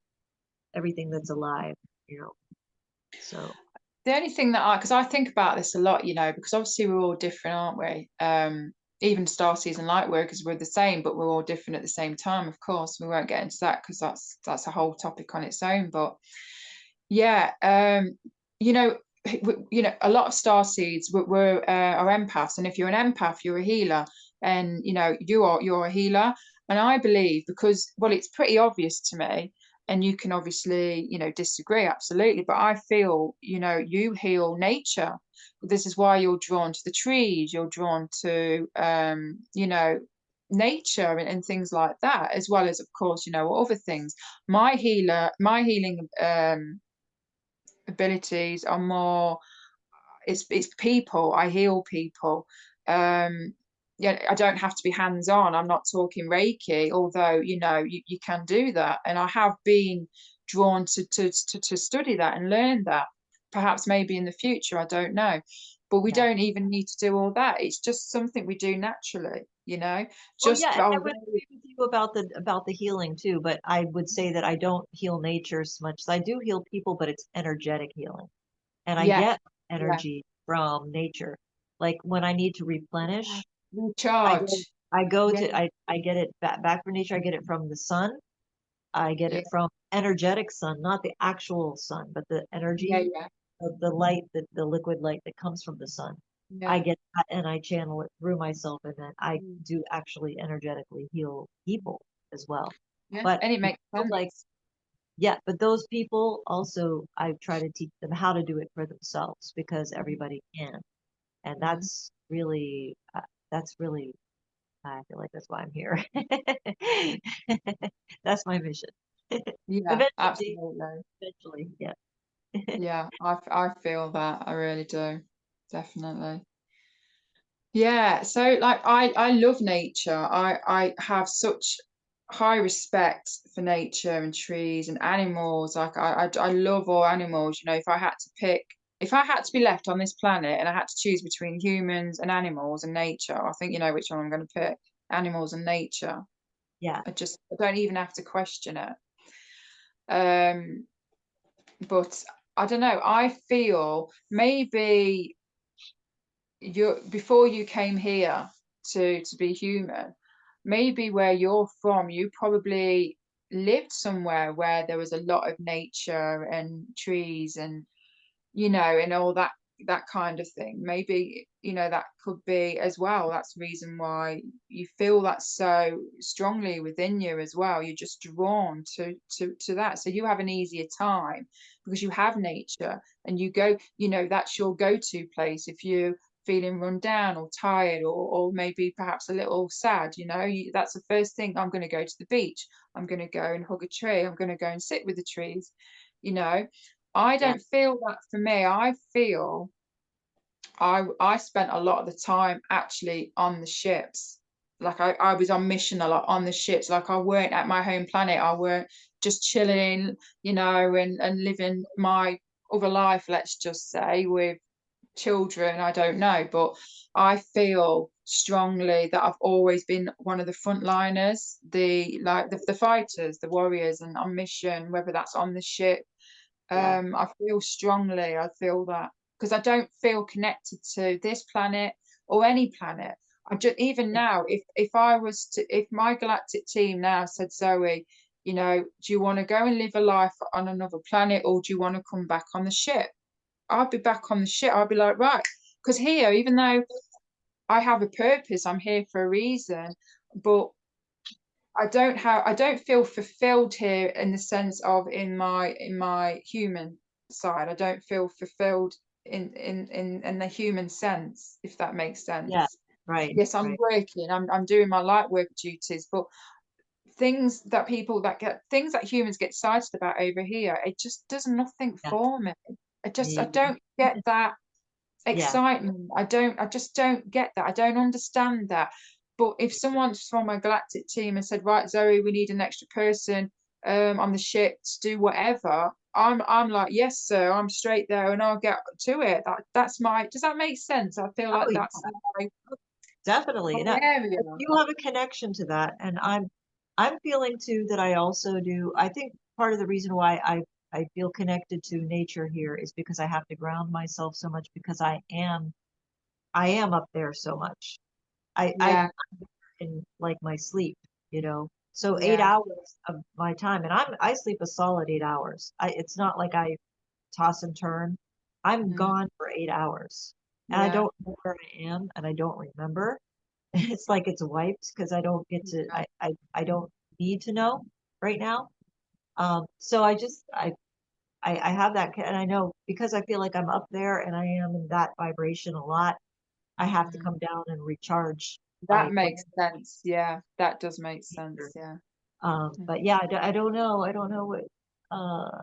everything that's alive, you know. So The only thing that because I think about this a lot, because obviously we're all different, aren't we? Even Starseeds and light workers, we're the same, but we're all different at the same time. Of course, we won't get into that because that's a whole topic on its own. But yeah, you know, a lot of Starseeds are empaths, and if you're an empath, you're a healer, and you're a healer. And I believe because well, it's pretty obvious to me, and you can obviously disagree absolutely, but I feel you heal nature. This is why you're drawn to the trees, you're drawn to nature and things like that, as well as of course other things. My healing abilities are more it's people. I heal people. Yeah, I don't have to be hands-on. I'm not talking Reiki, although, you can do that. And I have been drawn to study that and learn that. Perhaps maybe in the future, I don't know. But we Yeah. don't even need to do all that. It's just something we do naturally, Well, yeah, just and I our would very, agree with you about the healing too, but I would say that I don't heal nature as much. I do heal people, but it's energetic healing. And I yeah, get yeah, energy from nature. Like when I need to yeah. replenish, I go Recharge. I go Yeah, to I get it back from nature. I get it from the sun. I get yeah, it from energetic sun, not the actual sun, but the yeah, energy yeah, of the light, the liquid light that comes from the sun. I yeah. get that and I channel it through myself, and then I Mm. do actually energetically heal people as well. Yeah, But and it I makes feel like, sense. yeah, but those people also, I try to teach them how to do it for themselves because everybody can. And Mm. that's really, I feel like that's why I'm here. That's my mission. Yeah, Eventually, absolutely. eventually, yeah. Yeah, I feel that. I really do. Definitely. Yeah, so like I love nature. I have such high respect for nature and trees and animals. Like I love all animals. If I had to pick, if I had to be left on this planet and I had to choose between humans and animals and nature, I think you know which one I'm going to pick. Animals and nature. Yeah, I don't even have to question it. Um, but I don't know. I feel maybe you before you came here to be human, maybe where you're from, you probably lived somewhere where there was a lot of nature and trees and and all that kind of thing. Maybe, that could be as well. That's the reason why you feel that so strongly within you as well. You're just drawn to that. So you have an easier time because you have nature and you go, that's your go-to place if you feeling run down or tired or maybe perhaps a little sad, that's the first thing. I'm going to go to the beach. I'm going to go and hug a tree. I'm going to go and sit with the trees, you know I yeah, don't feel that for me. I feel I spent a lot of the time actually on the ships. Like I was on mission a lot on the ships. Like I weren't at my home planet. I weren't just chilling, and living my other life, let's just say, with children. I don't know. But I feel strongly that I've always been one of the frontliners, the fighters, the warriors, and on mission, whether that's on the ship. yeah. I feel strongly, I feel that because I don't feel connected to this planet or any planet. I just even Yeah. now, if my galactic team now said, Zoe, do you want to go and live a life on another planet or do you want to come back on the ship? I'd be back on the ship. I'd be like, right, because here, even though I have a purpose, I'm here for a reason, but I don't feel fulfilled here in the sense of in my human side. I don't feel fulfilled in the human sense, if that makes Yeah, sense. right, Yes, I'm right. working, I'm doing my light work duties, but things that humans get excited about over here, it just does nothing Yeah, for me. I me, don't get that yeah. excitement. I just don't get that. I don't understand that. But if someone's from a galactic team and said, right, Zoe, we need an extra person on the ship to do whatever, I'm like, yes, sir, I'm straight there and I'll get to it. That's my, does that make sense? I feel Oh, like yeah, that's my definitely. And area. you have a connection to that, and I'm feeling too that I also do. I think part of the reason why I feel connected to nature here is because I have to ground myself so much because I am up there so much. I'm Yeah, in like my sleep, you know. So eight yeah, hours of my time, and I sleep a solid 8 hours. It's not like I toss and turn. I'm mhm, gone for 8 hours, and I yeah, don't know where I am, and I don't remember. It's like it's wiped because I don't get to. yeah, I don't need to know right now. So I just I have that, and I know because I feel like I'm up there and I am in that vibration a lot. I have to mhm. come down and recharge That like what makes sense. Yeah, that does make nature. sense. Yeah. Mhm. But yeah, I don't know. I don't know what. Uh,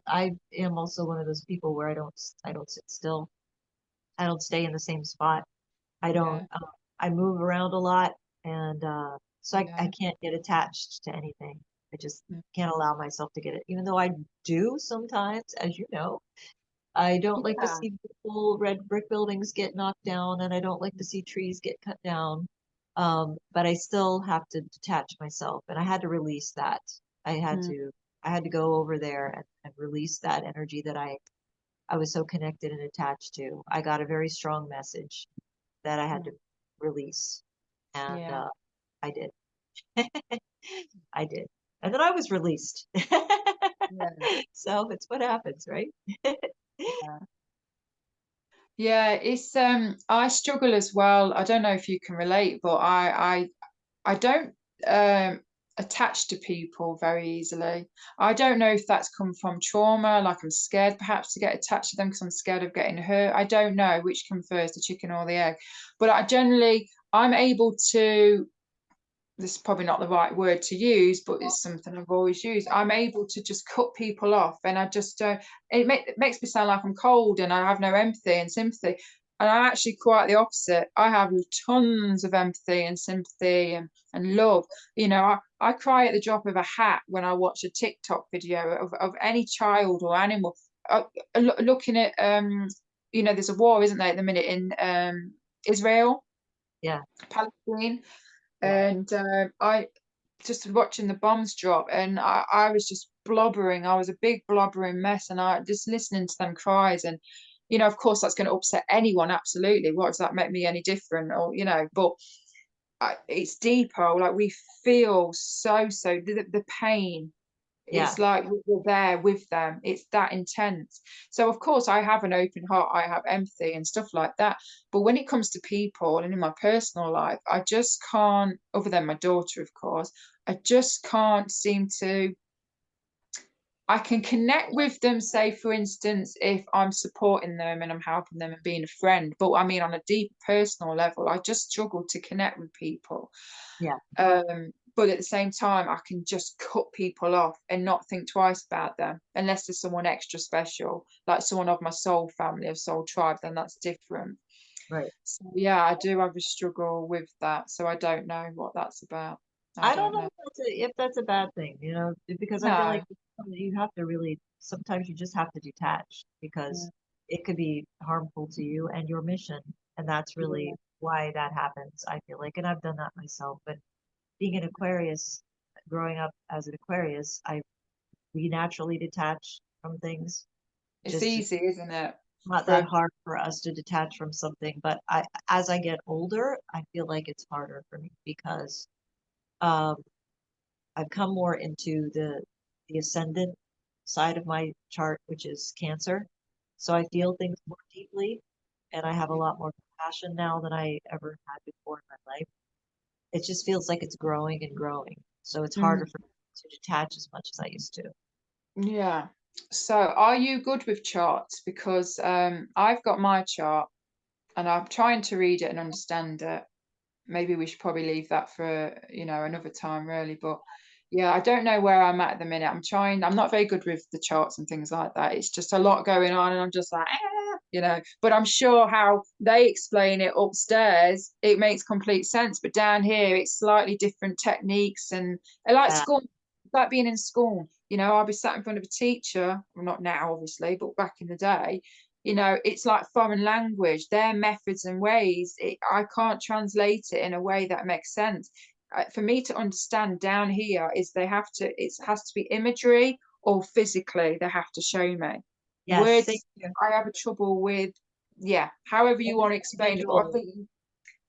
I am also one of those people where I don't sit still. I don't stay in the same spot. I don't, Yeah. I move around a lot, and so I Yeah. can't get attached to anything. I just Mm. can't allow myself to get it, even though I do sometimes, as you know. I don't like to Yeah. see beautiful red brick buildings get knocked down, and I don't like to see trees get cut down. But I still have to detach myself, and I had to release that. I had Mm. to, I had to go over there and release that energy that I was so connected and attached to. I got a very strong message that I had to Mm. release, and Yeah. I did. I did, and then I was released. Yeah. So it's what happens, right? Yeah. Yeah, it's I struggle as well. I don't know if you can relate, but I don't attach to people very easily. I don't know if that's come from trauma, like I'm scared perhaps to get attached to them because I'm scared of getting hurt. I don't know which came first, the chicken or the egg. But I'm able to, this is probably not the right word to use, but it's something I've always used. I'm able to just cut people off, and I just don't. It makes me sound like I'm cold and I have no empathy and sympathy. And I'm actually quite the opposite. I have tons of empathy and sympathy and love. I cry at the drop of a hat when I watch a TikTok video of any child or animal. Looking at there's a war, isn't there, at the minute in Israel, Yeah, Palestine, yeah, and I just watching the bombs drop, and I was just blobbering. I was a big blobbering mess, and I just listening to them cries, and of course that's going to upset anyone. Absolutely, what does that make me any different? Or but it's deeper. Like we feel so the pain. yeah, It's like we're there with them. It's that intense. So of course I have an open heart, I have empathy and stuff like that. But when it comes to people and in my personal life, I just can't, other than my daughter, of course, I just can't seem to. I can connect with them, say, for instance, if I'm supporting them and I'm helping them and being a friend. But I mean, on a deep personal level, I just struggle to connect with people. yeah, But at the same time, I can just cut people off and not think twice about them unless there's someone extra special, like someone of my soul family, of soul tribe, then that's different. right. So yeah, I do have a struggle with that. So I don't know what that's about. I I don't don't know know. if that's a bad thing, because I feel like No. you have to really, sometimes you just have to detach because Yeah. it could be harmful to you and your mission. And that's really why that happens, I feel like. And I've done that myself. But being an Aquarius, growing up as an Aquarius, we naturally detach from things. It's Just easy, isn't it? not that For hard for us to detach from something. But as I get older, I feel like it's harder for me because um, I've come more into the ascendant side of my chart, which is Cancer. So I yeah. feel things more deeply, and I have a lot more compassion now than I ever had before in my life. It just feels like it's growing and growing. So it's harder Mm, for me to detach as much as I used to. yeah. So are you good with charts? Because I've got my chart and I'm trying to read it and understand it. Maybe we should probably leave that for, another time really. But yeah, I don't know where I'm at the minute. I'm not very good with the charts and things like that. It's just a lot going on and I'm just like, but I'm sure how they explain it upstairs, it makes complete sense. But down here, it's slightly different techniques and I like Yeah, school, it's like being in school. I'll be sat in front of a teacher, well, not now, obviously, but back in the day, it's like foreign language, their methods and ways. I can't translate it in a way that makes sense. For me to understand down here is it has to be imagery or physically they have to show me. yes, same Words, here. I have a trouble with, yeah, however you want to explain it. But I Visual, think,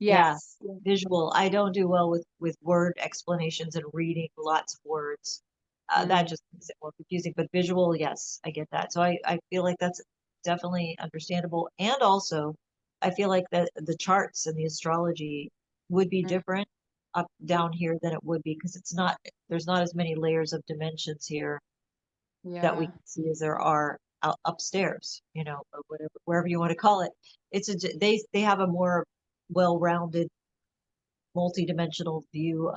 yeah, yes, visual. I don't do well with word explanations and reading lots of words. That mm, just makes it more confusing. But visual, yes, I get that. So I feel like that's definitely understandable. And also, I feel like that the charts and the astrology would be mm, different up down here than it would be because there's not as many layers of dimensions here that we yeah, can see as there are upstairs, or whatever, wherever you want to call it. They have a more well-rounded, multi-dimensional view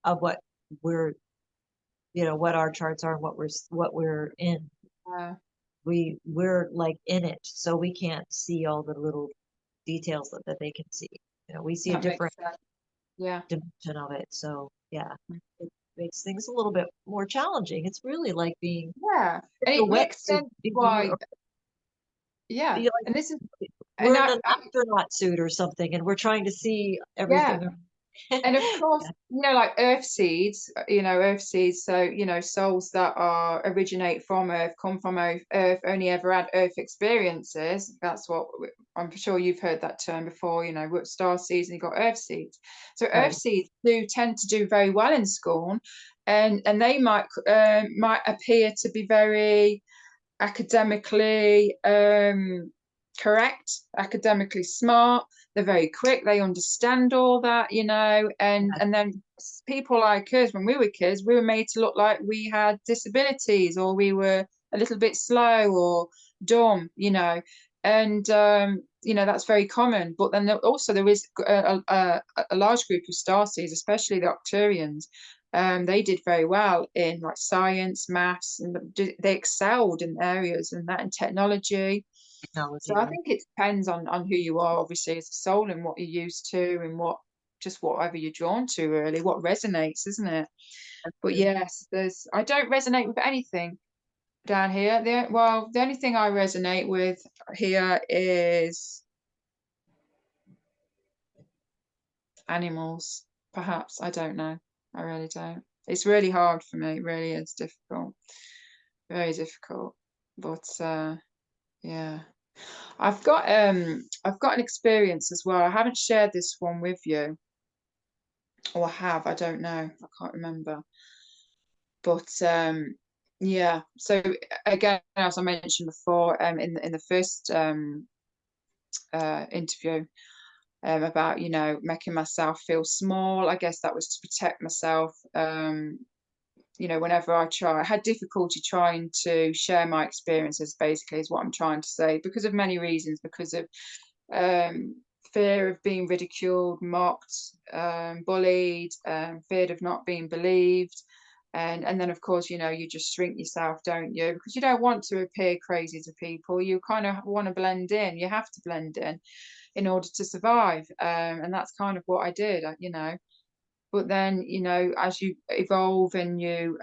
of what we're, what our charts are and what we're in. yeah, We're like in it, so we can't see all the little. details that they can see. We see a That makes different sense. Yeah. dimension of it. So yeah, it makes things a little bit more challenging. It's really like being Yeah. And in a it makes wetsuit. sense why, yeah. You're And this is, like, and we're in an astronaut suit or something, and we're trying to see yeah. everything. And of course, Yeah, like earth seeds, earth seeds. So, souls that originate from earth, come from earth, only ever had earth experiences. That's what I'm sure you've heard that term before, what star seeds and you've got earth seeds. So earth right. seeds do tend to do very well in school, and they might appear to be very academically correct, academically smart. They're very quick. They understand all that, and Yeah, then people like us, when we were kids, we were made to look like we had disabilities or we were a little bit slow or dumb, and that's very common. But then also there is a large group of starseeds, especially the Octurians. They did very well in like science, maths, and they excelled in areas and that in technology. So technology, I right? think it depends on who you are, obviously, as a soul and what you're used to and just whatever you're drawn to, really, what resonates, isn't it? That's But true. yes, I don't resonate with anything down here. The only thing I resonate with here is animals, perhaps. I don't know. I really don't. It's really hard for me. It really is difficult. Very difficult. But yeah. I've got an experience as well. I haven't shared this one with you. Or have, I don't know. I can't remember. But yeah. So again, as I mentioned before, in the first interview, about making myself feel small. I guess that was to protect myself. Whenever I had difficulty trying to share my experiences, basically, is what I'm trying to say, because of many reasons, because of um, fear of being ridiculed, mocked, bullied, feared of not being believed. And then, of course, you just shrink yourself, don't you? Because you don't want to appear crazy to people. You kind of want to blend in. You have to blend in order to survive. And that's kind of what I did. But then, as you evolve and you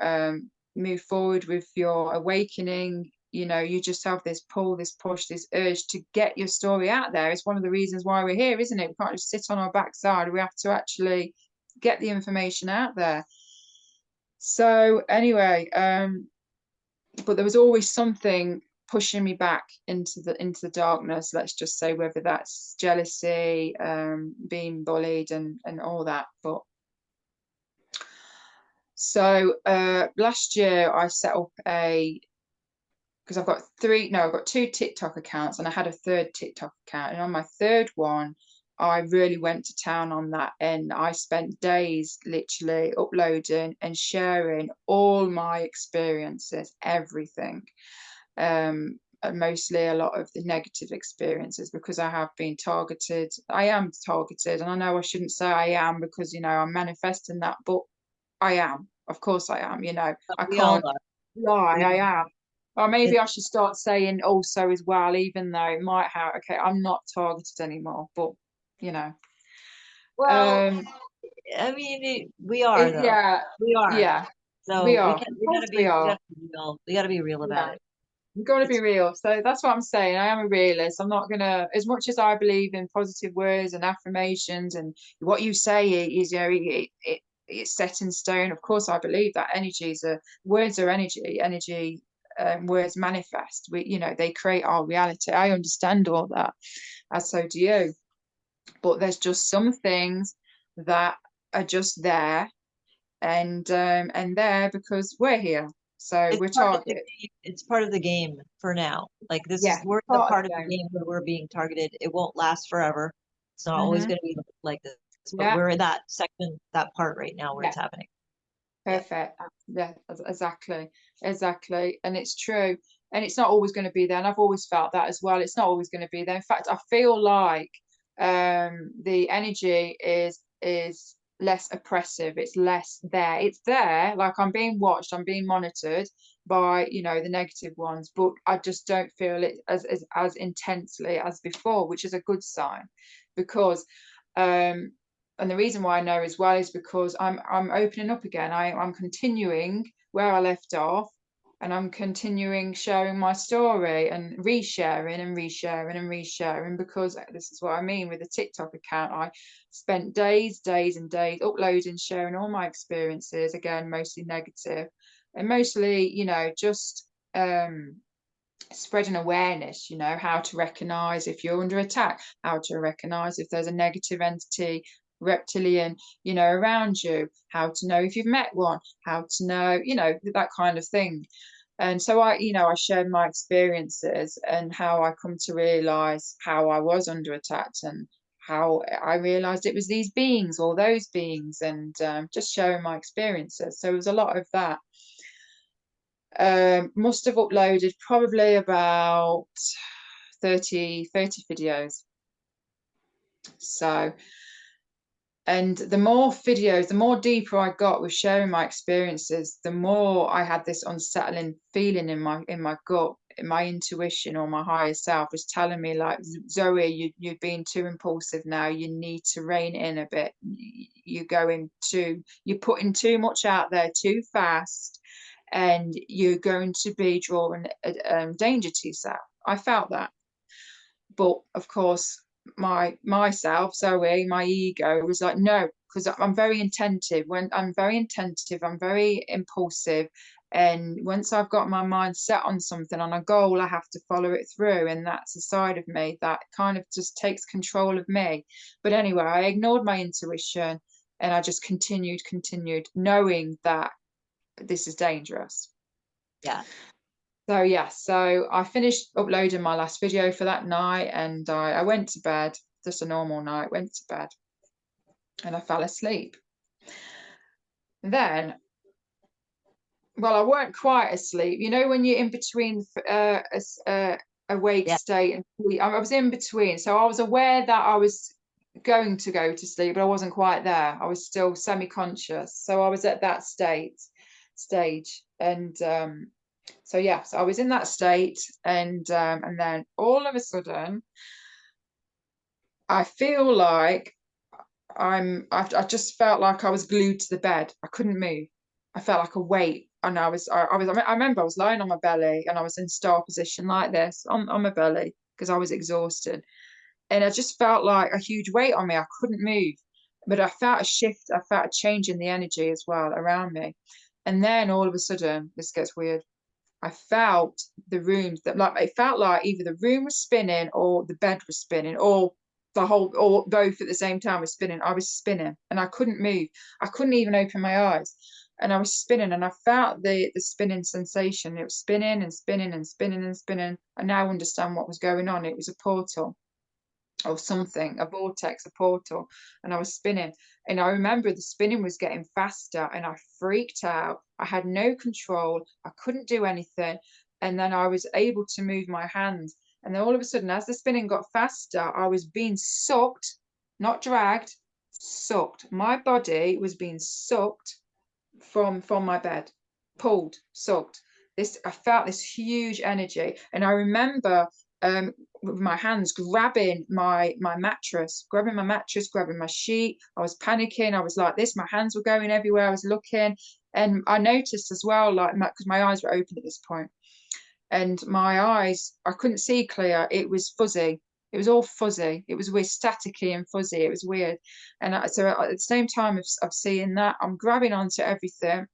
move forward with your awakening, you just have this pull, this push, this urge to get your story out there. It's one of the reasons why we're here, isn't it? We can't just sit on our backside. We have to actually get the information out there. So anyway, but there was always something pushing me back into the darkness, let's just say, whether that's jealousy, being bullied and all that. But so last year I set up because I've got two TikTok accounts and I had a third TikTok account. And on my third one, I really went to town on that. And I spent days literally uploading and sharing all my experiences, everything. And mostly a lot of the negative experiences, because I have been targeted. I am targeted. And I know I shouldn't say I am, because, I'm manifesting that, but I am. Of course I am, I We all can't are. lie, We I am. Or maybe it, I should start saying also as well, even though it might have, okay, I'm not targeted anymore, but you know. well, Um I mean, we are though. yeah, We are. yeah, we So are. Of course we we are. gotta be real. We gotta be real about Yeah. it. You've got to be It's real. So that's what I'm saying. I am a realist. I'm not gonna, as much as I believe in positive words and affirmations, and what you say is, it's set in stone. Of course, I believe that words are energy. Energy, words manifest. They create our reality. I understand all that, as so do you. But there's just some things that are just there, and there because we're here. So it's we're part of the target. game. It's part of the game for now. Like Yeah, we're the part of part the of the game. game where we're being targeted. It won't last forever. It's not always Hmm. gonna be like this. But Yeah. we're in that section, that part right now where Yeah. it's happening. Yeah. Perfect. Yeah, exactly. Exactly. And it's true. And it's not always going to be there. And I've always felt that as well. It's not always going to be there. In fact, I feel like the energy is less oppressive. It's less there. It's there, like I'm being watched, I'm being monitored, by, you know, the negative ones, but I just don't feel it as intensely as before, which is a good sign, because and the reason why I know as well is because I'm opening up again. I'm continuing where I left off, and I'm continuing sharing my story and resharing and resharing and resharing, because this is what I mean with the TikTok account. I spent days and days uploading, sharing all my experiences, again, mostly negative, and mostly, you know, just spreading awareness, you know, how to recognize if you're under attack, how to recognize if there's a negative entity, reptilian, you know, around you, how to know if you've met one, how to know, you know, that kind of thing. And so I, you know, I shared my experiences and how I come to realize how I was under attack, and how I realized it was these beings or those beings, and just sharing my experiences. So it was a lot of that. Must have uploaded probably about 30 videos. So, and the more videos, the more deeper I got with sharing my experiences, the more I had this unsettling feeling in my gut. My intuition or my higher self was telling me, like, Zoe, you're being too impulsive now. You need to rein in a bit. You're putting too much out there too fast, and you're going to be drawing danger to yourself. I felt that. But of course, myself, Zoe, my ego was like, no, because I'm very attentive. When I'm very attentive, I'm very impulsive. And once I've got my mind set on something, on a goal, I have to follow it through. And that's a side of me that kind of just takes control of me. But anyway, I ignored my intuition, and I just continued, knowing that this is dangerous. Yeah. So yeah, so I finished uploading my last video for that night, and I went to bed, just a normal night, went to bed, and I fell asleep. Then, well, I weren't quite asleep. You know, when you're in between awake Yeah. state and sleep, I was in between. So I was aware that I was going to go to sleep, but I wasn't quite there. I was still semi-conscious. So I was at that stage. And so yeah, so I was in that state, and then all of a sudden, I feel like I just felt like I was glued to the bed. I couldn't move. I felt like a weight, and I remember I was lying on my belly, and I was in star position like this on my belly, because I was exhausted, and I just felt like a huge weight on me. I couldn't move, but I felt a shift. I felt a change in the energy as well around me, and then all of a sudden, this gets weird. I felt the room it felt like either the room was spinning or the bed was spinning, or or both at the same time was spinning. I was spinning and I couldn't move. I couldn't even open my eyes, and I was spinning, and I felt the spinning sensation. It was spinning and spinning and spinning and spinning. I now understand what was going on. It was a portal or something, a vortex, a portal, and I was spinning. And I remember the spinning was getting faster, and I freaked out. I had no control. I couldn't do anything. And then I was able to move my hands. And then all of a sudden, as the spinning got faster, I was being sucked, not dragged, sucked. My body was being sucked from my bed, pulled, sucked. I felt this huge energy, and I remember with my hands grabbing my mattress, grabbing my sheet. I was panicking. I was like this. My hands were going everywhere. I was looking, and I noticed as well, like, because my eyes were open at this point, and my eyes, I couldn't see clear. It was fuzzy. It was all fuzzy. It was weird, staticky and fuzzy. It was weird. And so at the same time of seeing that, I'm grabbing onto everything.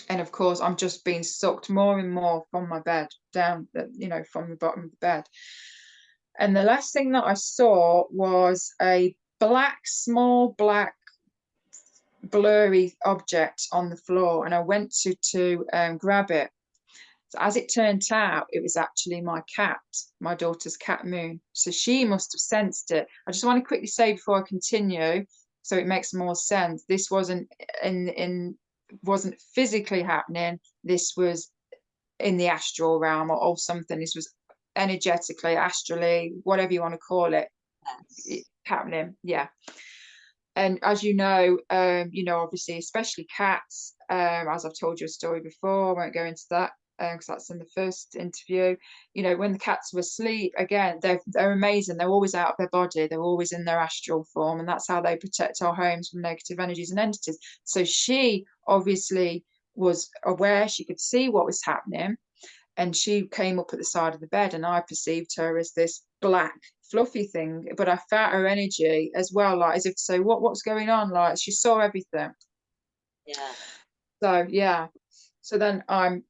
And of course, I'm just being sucked more and more from my bed down, you know, from the bottom of the bed. And the last thing that I saw was a small black, blurry object on the floor. And I went to grab it. So as it turned out, it was actually my cat, my daughter's cat Moon. So she must have sensed it. I just want to quickly say before I continue, so it makes more sense. This wasn't wasn't physically happening. This was in the astral realm or something. This was energetically, astrally, whatever you want to call it, Yes. happening. Yeah. And as you know, obviously, especially cats, as I've told you a story before, I won't go into that because that's in the first interview. You know, when the cats were asleep, again, they're amazing. They're always out of their body. They're always in their astral form, and that's how they protect our homes from negative energies and entities. So she obviously was aware. She could see what was happening, and she came up at the side of the bed, and I perceived her as this black fluffy thing, but I felt her energy as well, like as if to say, what's going on? Like she saw everything. Yeah. So yeah. So then I'm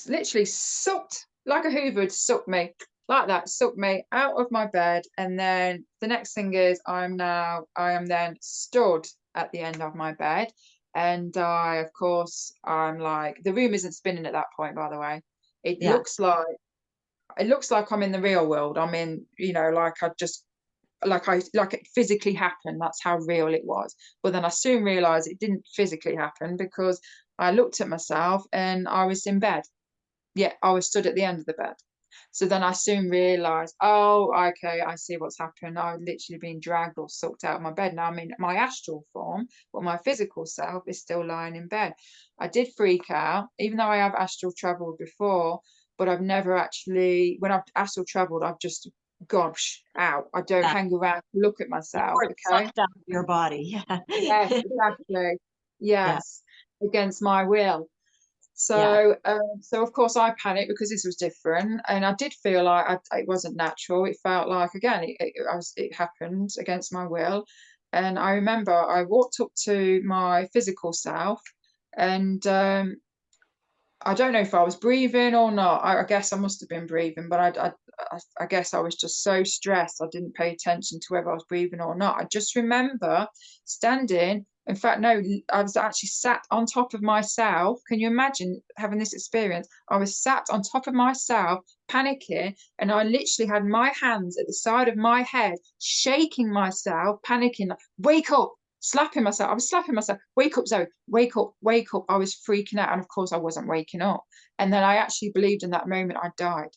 literally sucked like a Hoover had sucked me, like that, sucked me out of my bed. And then the next thing is I am then stood at the end of my bed. And of course, I'm like, the room isn't spinning at that point, by the way. It Yeah. looks like it looks like I'm in the real world. I'm in, like I just like it physically happened. That's how real it was. But then I soon realized it didn't physically happen because I looked at myself and I was in bed. Yeah, I was stood at the end of the bed. So then I soon realized, oh, okay, I see what's happened. I've literally been dragged or sucked out of my bed. Now I'm in my astral form, but my physical self is still lying in bed. I did freak out, even though I have astral traveled before, but I've never actually, when I've astral traveled, I've just gosh out. I don't Yeah. hang around to look at You myself, were okay? sucked out of your body. Yes, Yeah. exactly. Yeah. Yes, against my will. Yeah. So of course I panicked because this was different, and I did feel like it wasn't natural. It felt like again, it happened against my will, and I remember I walked up to my physical self, and I don't know if I was breathing or not. I guess I must have been breathing, but I guess I was just so stressed. I didn't pay attention to whether I was breathing or not. I just remember standing. In fact, no, I was actually sat on top of myself. Can you imagine having this experience? I was sat on top of myself, panicking, and I literally had my hands at the side of my head, shaking myself, panicking, like, wake up, slapping myself. I was slapping myself. Wake up, Zoe. Wake up, wake up. I was freaking out. And of course, I wasn't waking up. And then I actually believed in that moment I died.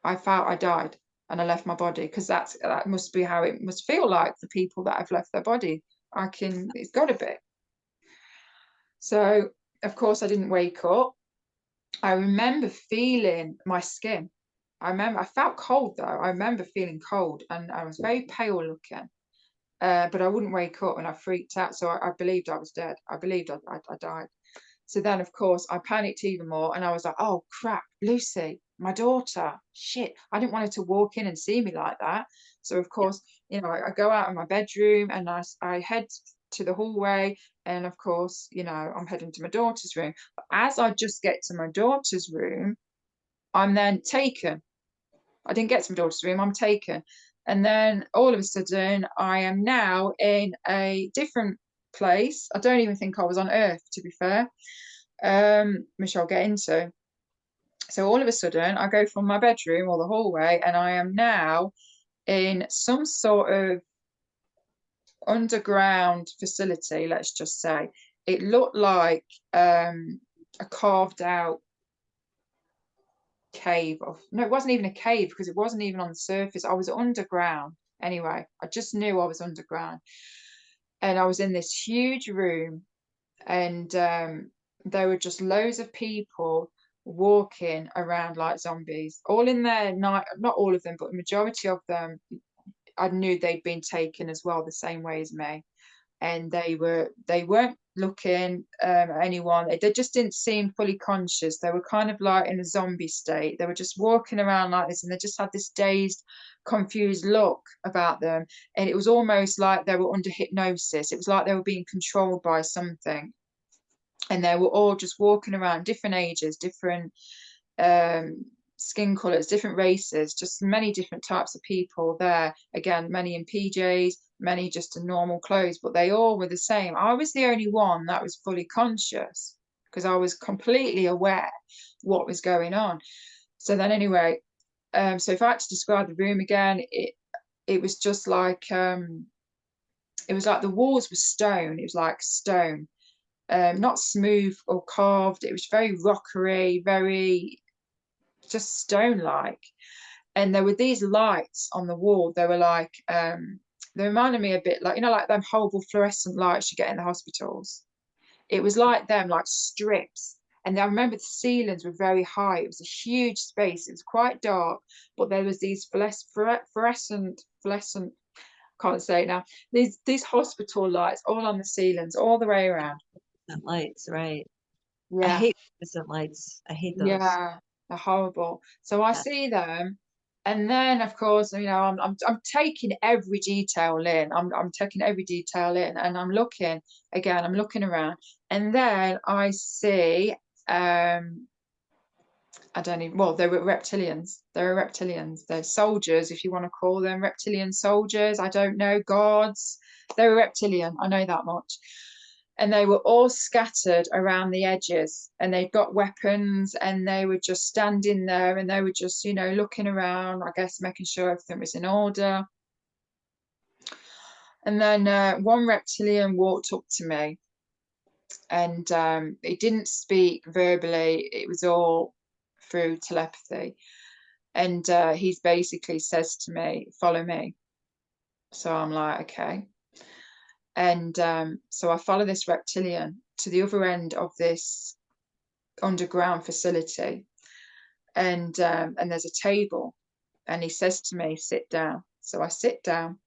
I felt I died and I left my body because that must be how it must feel like for people that have left their body. It's got to be. So, of course, I didn't wake up. I remember feeling my skin. I felt cold though. I remember feeling cold and I was very pale looking. But I wouldn't wake up and I freaked out. So I believed I was dead. I believed I died. So then, of course, I panicked even more and I was like, oh, crap, Lucy, my daughter, shit. I didn't want her to walk in and see me like that. So, of Yeah. course, I go out of my bedroom and I head to the hallway. And of course, I'm heading to my daughter's room. But as I just get to my daughter's room, I'm then taken. I didn't get to my daughter's room, I'm taken. And then all of a sudden, I am now in a different place. I don't even think I was on Earth, to be fair, which I'll get into. So all of a sudden, I go from my bedroom or the hallway, and I am now in some sort of underground facility, let's just say. It looked like a carved out cave of no, it wasn't even a cave because it wasn't even on the surface. I was underground anyway. I just knew I was underground, and I was in this huge room, and there were just loads of people walking around like zombies, all in their night. Not all of them, but the majority of them. I knew they'd been taken as well, the same way as me, and they weren't looking at anyone. They just didn't seem fully conscious. They were kind of like in a zombie state. They were just walking around like this, and they just had this dazed, confused look about them. And it was almost like they were under hypnosis. It was like they were being controlled by something. And they were all just walking around, different ages, different um, skin colors, different races, just many different types of people there. Again, many in PJs, many just in normal clothes, but they all were the same. I was the only one that was fully conscious because I was completely aware what was going on. So then, anyway, so if I had to describe the room again, it was just like it was like the walls were stone. It was like stone, not smooth or carved. It was very rockery, very just stone like. And there were these lights on the wall. They were like They reminded me a bit like, like them horrible fluorescent lights you get in the hospitals. It was like them, like strips. And I remember the ceilings were very high. It was a huge space. It was quite dark, but there was these fluorescent, can't say it now. These hospital lights all on the ceilings, all the way around. Lights, right? I Yeah, hate fluorescent lights. I hate those. yeah, they're horrible. So I Yeah. see them, and then of course, I'm taking every detail in. I'm taking every detail in, and I'm looking again. I'm looking around, and then I see I don't even, well, they were reptilians. They were reptilians. They're soldiers, if you want to call them reptilian soldiers. I don't know, gods. They were reptilian. I know that much. And they were all scattered around the edges, and they'd got weapons, and they were just standing there, and they were just, looking around, I guess, making sure everything was in order. And then one reptilian walked up to me, and he didn't speak verbally. It was all through telepathy. And he's basically says to me, follow me. So I'm like, okay. And so I follow this reptilian to the other end of this underground facility. And there's a table. And he says to me, sit down. So I sit down,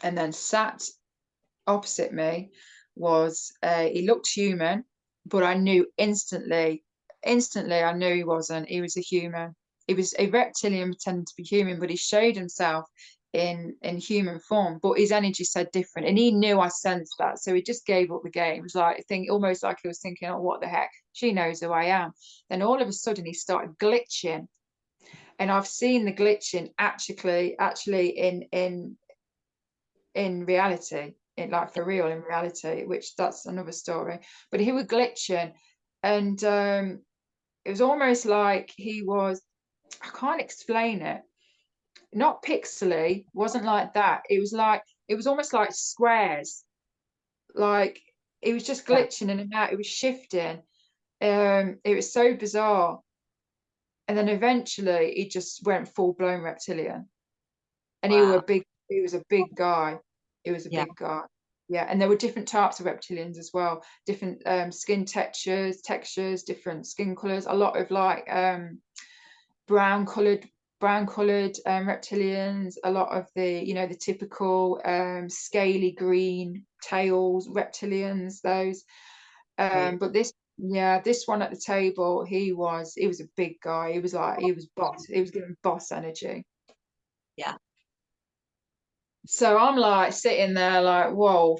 and then sat opposite me was, he looked human, but I knew instantly I knew he wasn't. He was a human. He was a reptilian pretending to be human, but he showed himself in human form, but his energy said different, and he knew I sensed that, so he just gave up the game. It was like, I think, almost like he was thinking, oh, what the heck, she knows who I am. Then all of a sudden he started glitching, and I've seen the glitching actually in reality, in like for real in reality, which that's another story. But he was glitching, and it was almost like he was, I can't explain it, not pixely, wasn't like that. It was like, it was almost like squares, like it was just Yeah. glitching in and out, it was shifting. It was so bizarre. And then eventually he just went full blown reptilian. And Wow. he was a big guy. He was a Yeah. big guy. Yeah, and there were different types of reptilians as well, different skin textures, different skin colors, a lot of like brown colored reptilians, a lot of the typical scaly green tails reptilians, those. Right. But this one at the table, he was a big guy. He was boss. He was giving boss energy. Yeah. So I'm like sitting there like, whoa.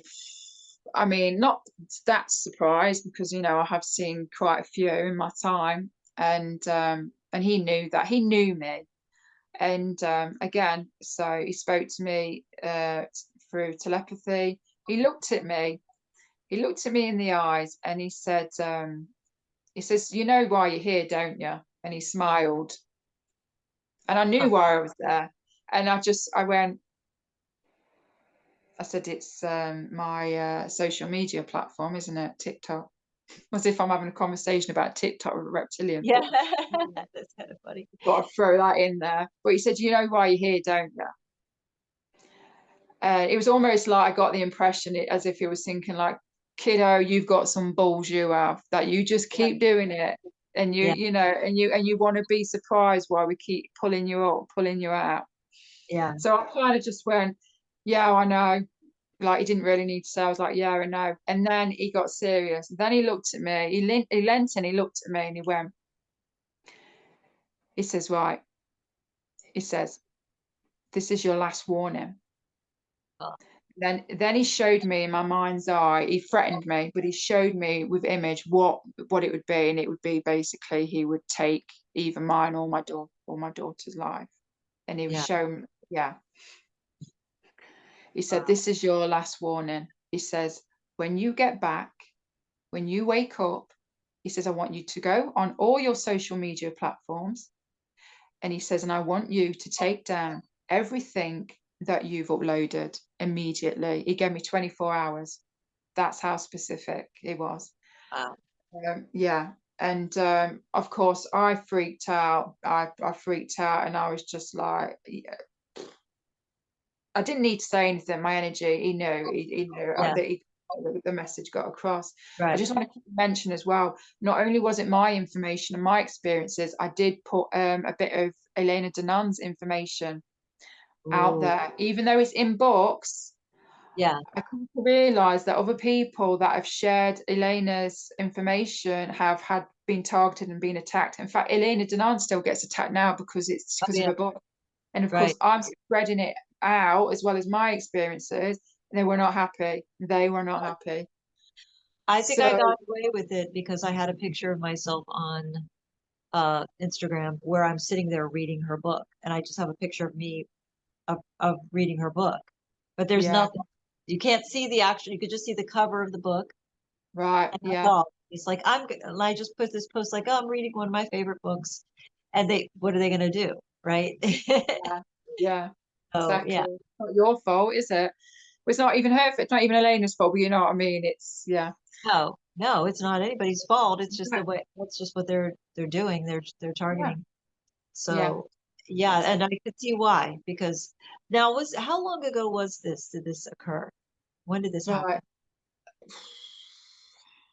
I mean, not that surprised, because I have seen quite a few in my time, and he knew that, he knew me. And again, so he spoke to me through telepathy. He looked at me. He looked at me in the eyes, and he said, he says, "You know why you're here, don't you?" And he smiled, and I Huh. knew why I was there. And I went, I said, it's my social media platform, isn't it? TikTok. As if I'm having a conversation about TikTok with a reptilian, Yeah. but That's kind of funny. got to throw that in there. But he said, "You know why you're here, don't you?" It was almost like I got the impression, as if he was thinking like, "Kiddo, you've got some balls, you have, that you just Yeah. keep doing it, and Yeah. you want to be surprised why we keep pulling you up, pulling you out." Yeah. So I kind of just went, "Yeah, I know." Like, he didn't really need to say. I was like, "Yeah, I know." And then he got serious. Then he looked at me. He leant in. He looked at me, and he went. He says, "Right." He says, "This is your last warning." Oh, Then he showed me in my mind's eye. He threatened me, but he showed me with image what it would be, and it would be basically he would take either mine or my daughter's life, and he was yeah. shown. Yeah, he said, Wow. "This is your last warning." He says, "When you get back, when you wake up," he says, "I want you to go on all your social media platforms," and he says, "and I want you to take down everything that you've uploaded immediately." He gave me 24 hours. That's how specific it was. Wow. Yeah. And of course, I freaked out. I freaked out, and I was just like, yeah. I didn't need to say anything. My energy, he knew Yeah, that the message got across. I right. just want to mention as well, not only was it my information and my experiences, I did put a bit of Elena Danan's information out Oh, there, even though it's in books. yeah. I come to realize that other people that have shared Elena's information have had been targeted and been attacked. In fact, Elena Danan still gets attacked now because it's Oh, because of yeah. her book. And of Right. course, I'm spreading it out as well as my experiences. They were not happy. They were not happy. I think I So got away with it because I had a picture of myself on Instagram where I'm sitting there reading her book, and I just have a picture of me of reading her book. But there's yeah, nothing. You can't see the actual. You could just see the cover of the book, right, and that's yeah, all. It's like and I just put this post like, oh, I'm reading one of my favorite books, and what are they gonna do, right? yeah, yeah, So exactly. yeah. It's not your fault, is it? Well, it's not even her fault. It's not even Elena's fault, but you know what I mean. It's yeah, No, no, it's not anybody's fault. It's just yeah, the way. That's just what they're doing. They're yeah, targeting. yeah. So yeah, and I could see why, because now was how long ago was this? Did this occur? When did this Right. happen?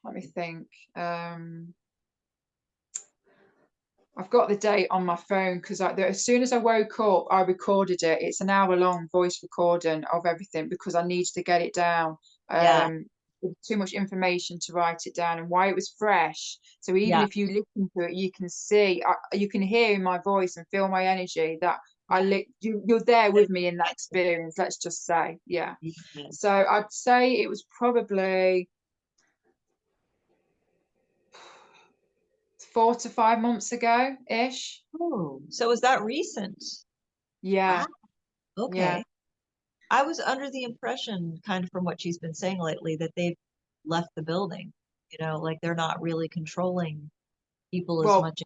Let me think. I've got the date on my phone because as soon as I woke up, I recorded it. It's an hour long voice recording of everything because I needed to get it down. Yeah, With too much information to write it down and why it was fresh. So even yeah, if you listen to it, you can see, you can hear in my voice and feel my energy that you're there with me in that experience. Let's just say, yeah. So yes. I'd say it was probably 4 to 5 months ago ish. Oh, so is that recent? Yeah, Wow. yeah. Okay. I was under the impression, kind of from what she's been saying lately, that they've left the building. Like they're not really controlling people as Well, much.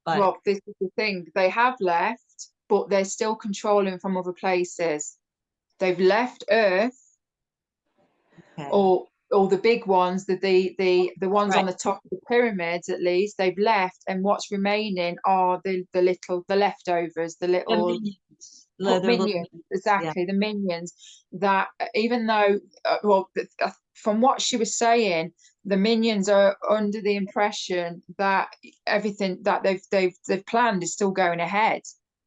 But well, this is the thing. They have left, but they're still controlling from other places. They've left Earth, okay, or the big ones, the ones right. on the top of the pyramids at least, they've left, and what's remaining are the leftovers, the The little minions, put they're little minions, minions. Yeah. exactly, the minions that even though from what she was saying, the minions are under the impression that everything that they've planned is still going ahead.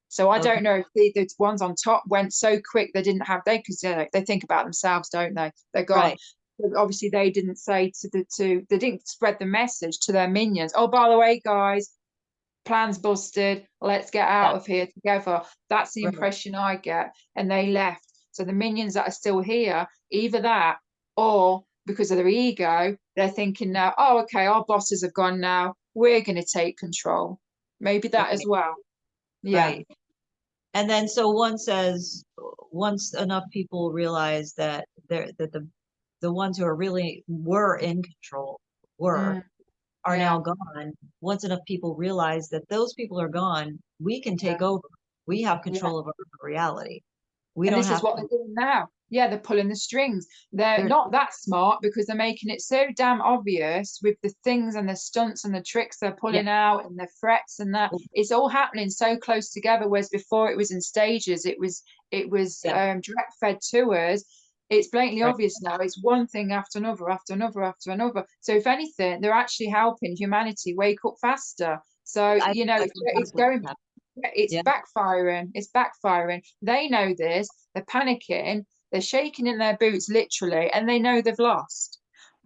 So I Okay. don't know if the ones on top went so quick they didn't have because they think about themselves, don't they? They're gone. Right. But obviously they didn't say they didn't spread the message to their minions. Oh, by the way, guys, plans busted, let's get Yeah. out of here together. That's the Right. impression I get. And they left. So the minions that are still here, either that or because of their ego, they're thinking now, oh, okay, our bosses have gone now. We're going to take control. Maybe that as Right. well. Yeah. Right. And then so one says once enough people realize that the ones who are really were in control were Mm, are now yeah. gone. Once enough people realize that those people are gone, we can Yeah. take over. We have Yeah. control of our reality. We And don't this is have what to. they're doing now. Yeah, they're pulling the strings. They're They're not that smart because they're making it so damn obvious with the things and the stunts and the tricks they're yeah. pulling out and the threats and that. It's all happening so close together. Whereas before it was in stages, it was Yeah. direct fed to us. It's blatantly Right. obvious now. It's one thing after another, after another, after another. So if anything, they're actually helping humanity wake up faster. So I think that's it's exactly going what's happening. it's Yeah. backfiring. It's backfiring. They know this. They're panicking. They're shaking in their boots, literally, and they know they've lost.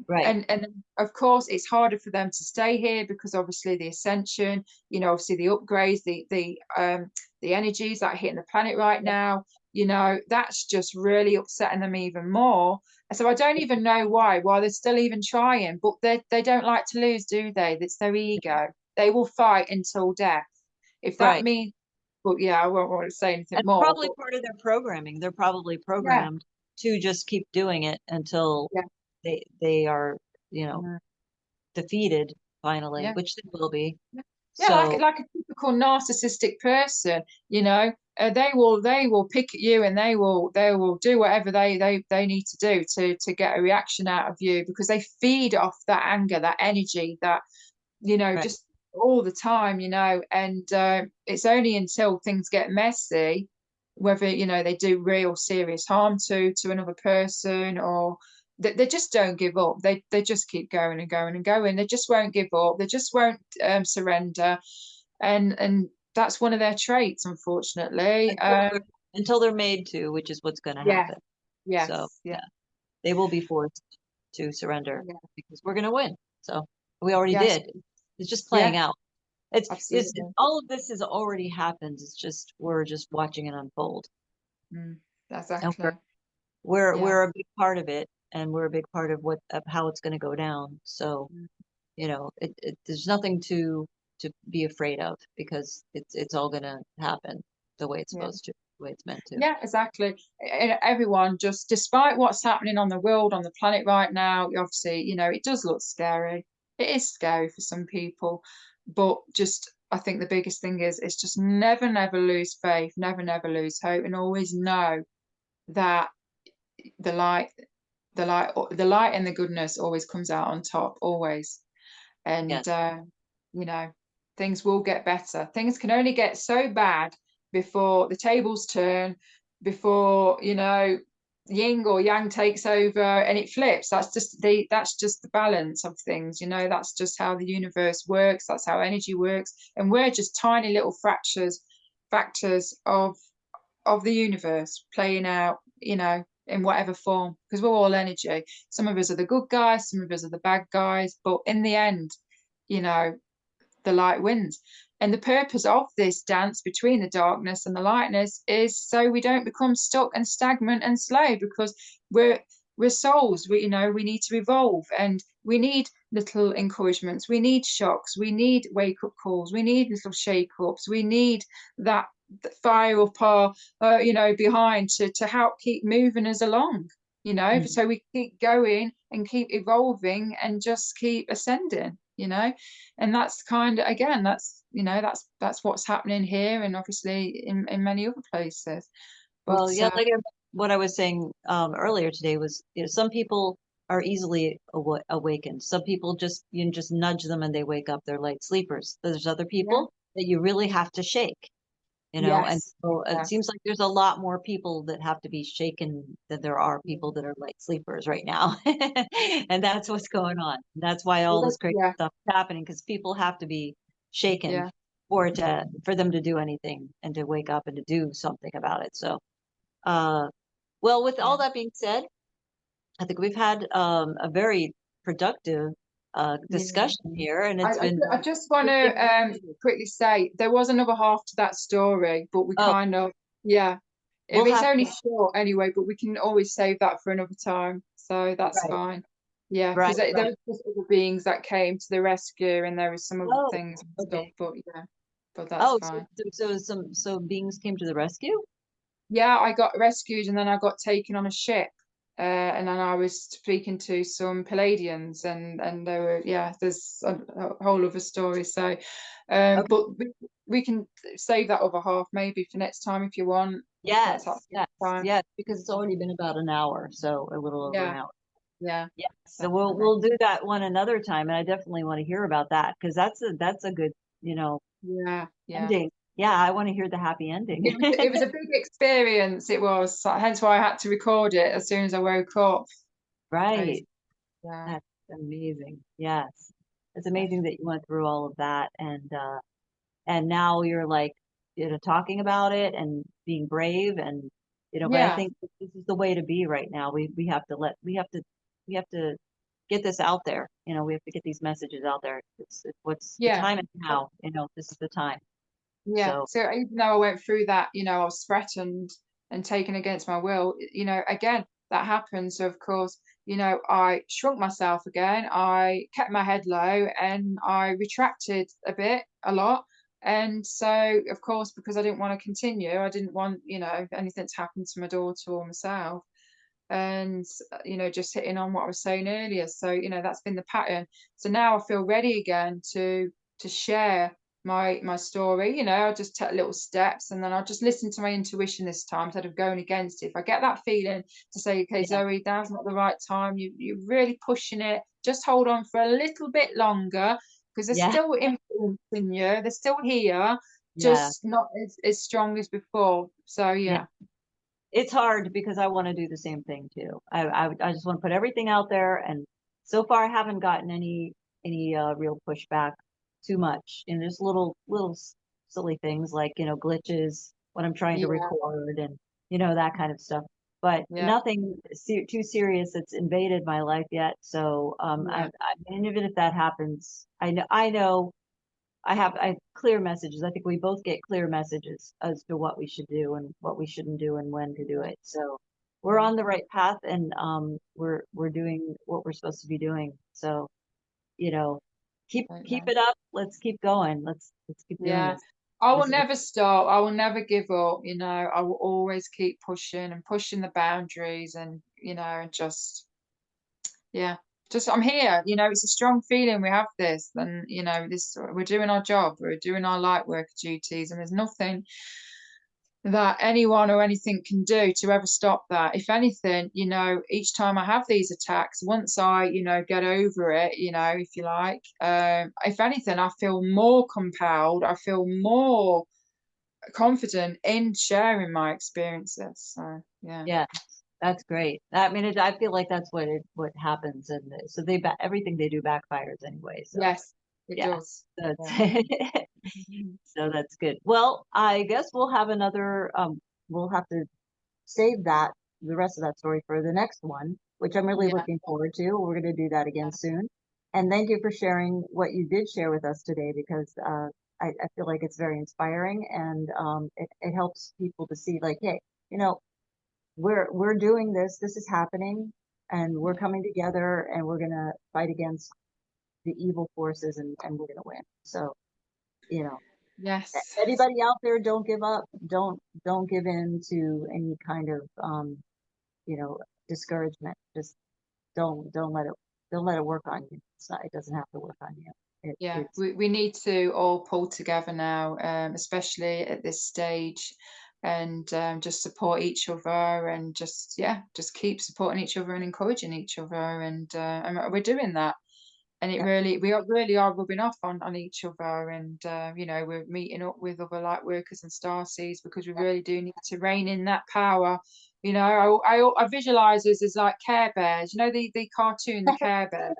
Right. And of course, it's harder for them to stay here because obviously the ascension, obviously the upgrades, the energies that are hitting the planet right now, that's just really upsetting them even more. And so I don't even know why they're still even trying, but they don't like to lose, do they? It's their ego. They will fight until death. If that Right. means, but yeah, I won't want to say anything And more. probably But part of their programming. They're probably yeah, programmed to just keep doing it until yeah, they are, you know, mm, defeated finally, yeah, which they will be. yeah, yeah. Like So like a typical narcissistic person, they will pick at you and they will do whatever they need to do to get a reaction out of you because they feed off that anger, that energy, that right, just all the time, and it's only until things get messy whether, you know, they do real serious harm to another person, or they just don't give up. They just keep going and going and going. They just won't give up. They just won't surrender. And that's one of their traits, unfortunately. Until they're made to, which is what's going to Yeah, happen. So yes, yeah, yeah, they will be forced to surrender yeah, because we're going to win. So we already yes, did. It's just yeah, playing out. It's absolutely. all of this has already happened. It's just we're just watching it unfold, Mm, and exactly. Yeah. we're a big part of it, and we're a big part of how it's going to go down. So Mm, there's nothing to be afraid of because it's all going to happen the way it's yeah. supposed to, the way it's meant to. Yeah, exactly. Everyone, just despite what's happening on the world, on the planet right now, obviously, you know, it does look scary. It is scary for some people, but just I think the biggest thing is just never, never lose faith, never, never lose hope, and always know that the light, the light and the goodness always comes out on top, always. And Yes. you know, things will get better. Things can only get so bad before the tables turn, before, you know, yin or yang takes over and it flips. That's just the balance of things, you know. That's just how the universe works. That's how energy works, and we're just tiny little factors of the universe playing out, you know, in whatever form, because we're all energy. Some of us are the good guys, some of us are the bad guys, but in the end, you know, the light wins. And the purpose of this dance between the darkness and the lightness is so we don't become stuck and stagnant and slow, because we're souls. We, you know, we need to evolve, and we need little encouragements. We need shocks. We need wake up calls. We need little shake ups. We need that fire up our, you know, behind to help keep moving us along. You know, Mhm. so we keep going and keep evolving and just keep ascending. You know, and that's kind of, again, that's, you know, that's what's happening here, and obviously in many other places. But Well, yeah, like what I was saying earlier today was, some people are easily awakened. Some people just you can just nudge them and they wake up. They're light sleepers. There's other yeah, people that you really have to shake, and yes, so it yes, seems like there's a lot more people that have to be shaken than there are people that are light sleepers right now. And that's what's going on. That's why all this crazy yeah, stuff is happening, because people have to be shaken yeah, for them to do anything and to wake up and to do something about it. So uh, well, with yeah, all that being said, I think we've had a very productive yeah. discussion here, and I, it's I, been I just want to quickly say there was another half to that story, but we oh, kind of, yeah, if we'll it's have only to, short anyway, but we can always save that for another time, so that's right, fine. Yeah, right, because there right. was just other beings that came to the rescue, and there was some other Oh, things and stuff, okay. but yeah, but that's Oh, so, fine. so beings came to the rescue? Yeah, I got rescued and then I got taken on a ship. And then I was speaking to some Palladians, and they were, yeah, there's a whole other story. So, Okay. but we can save that other half maybe for next time if you want. That's Yes, absolutely yes, fine. yes, because it's already been about an hour, so a little over an Yeah, hour. yeah, Yes, so definitely. we'll do that one another time, and I definitely want to hear about that because that's a good, Yeah, yeah. ending. Yeah, I want to hear the happy ending. It was a big experience. It was, hence why I had to record it as soon as I woke up. Crazy. Right. Yeah, That's amazing. Yes. It's amazing definitely. that you went through all of that, and now you're like, talking about it and being brave, and but I Yeah, think this is the way to be right now. We have to we have to get this out there. We have to get these messages out there. It's what's the yeah. time is now, this is the time. Yeah. So So even though I went through that, you know, I was threatened and taken against my will, you know, again, that happened. So of course, you know, I shrunk myself again. I kept my head low and I retracted a lot. And so, of course, because I didn't want to continue, I didn't want, you know, anything to happen to my daughter or myself. And, you know, just hitting on what I was saying earlier. So, you know, that's been the pattern. So now I feel ready again to share my story. You know, I'll just take little steps and then I'll just listen to my intuition this time instead of going against it. If I get that feeling to say, okay, yeah, Zoe, now's not the right time, you're really pushing it, just hold on for a little bit longer because they're yeah, still influencing you, they're still here. Yeah. just not as strong as before. So Yeah. yeah, It's hard because I want to do the same thing too. I just want to put everything out there, and so far I haven't gotten any real pushback too much. And there's little silly things like, glitches when I'm trying to yeah, record, and that kind of stuff. But yeah, nothing too serious that's invaded my life yet. So yeah, and even if that happens, I know I have clear messages. I think we both get clear messages as to what we should do and what we shouldn't do and when to do yeah, it. So we're yeah, on the right path, and we're doing what we're supposed to be doing. So, you know, keep totally. it up. Let's keep going. Let's keep doing Yeah. this. I will This is never stop. I will never give up. I will always keep pushing and pushing the boundaries and, and just, yeah, just I'm here. It's a strong feeling we have this, and we're doing our job, we're doing our light work duties, and there's nothing that anyone or anything can do to ever stop that. If anything, each time I have these attacks, once I, get over it, if you like, if anything, I feel more compelled, I feel more confident in sharing my experiences. So, yeah. yeah. That's great. I mean, I feel like that's what happens, and so everything they do backfires anyway. So Yes, it yeah, does. that's Yeah. so that's good. Well, I guess we'll have another. We'll have to save the rest of that story for the next one, which I'm really Yeah. looking forward to. We're going to do that again soon. And thank you for sharing what you did share with us today, because I feel like it's very inspiring, and it helps people to see, like, hey, you know, we're doing this. This is happening, and we're Yeah. coming together, and we're going to fight against the evil forces, and we're going to win. So, you know, Yes. anybody out there, don't give up. Don't give in to any kind of you know, discouragement. Just don't let it work on you. It doesn't have to work on you. Yeah, It's we need to all pull together now, especially at this stage, and just support each other, and just, yeah, just keep supporting each other and encouraging each other, and we're doing that. And yeah, really are rubbing off on each other, and we're meeting up with other light workers and starseeds because we yeah. really do need to rein in that power. I visualize us as like Care Bears, the cartoon, the Care Bears.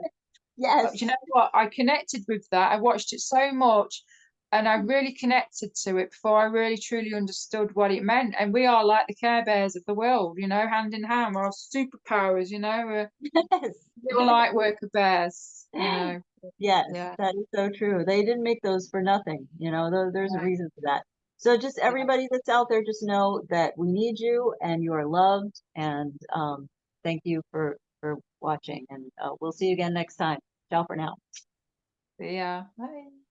You Yes. know what? I connected with that. I watched it so much, and I really connected to it before I really truly understood what it meant. And we are like the Care Bears of the world, hand in hand. We're our superpowers, we're little Yes. light worker bears. Yes, Yeah, that is so true. They didn't make those for nothing. There's a yeah, reason for that. So just yeah. everybody that's out there, just know that we need you, and you are loved. And thank you for watching. And we'll see you again next time. Ciao for now. Yeah. Bye.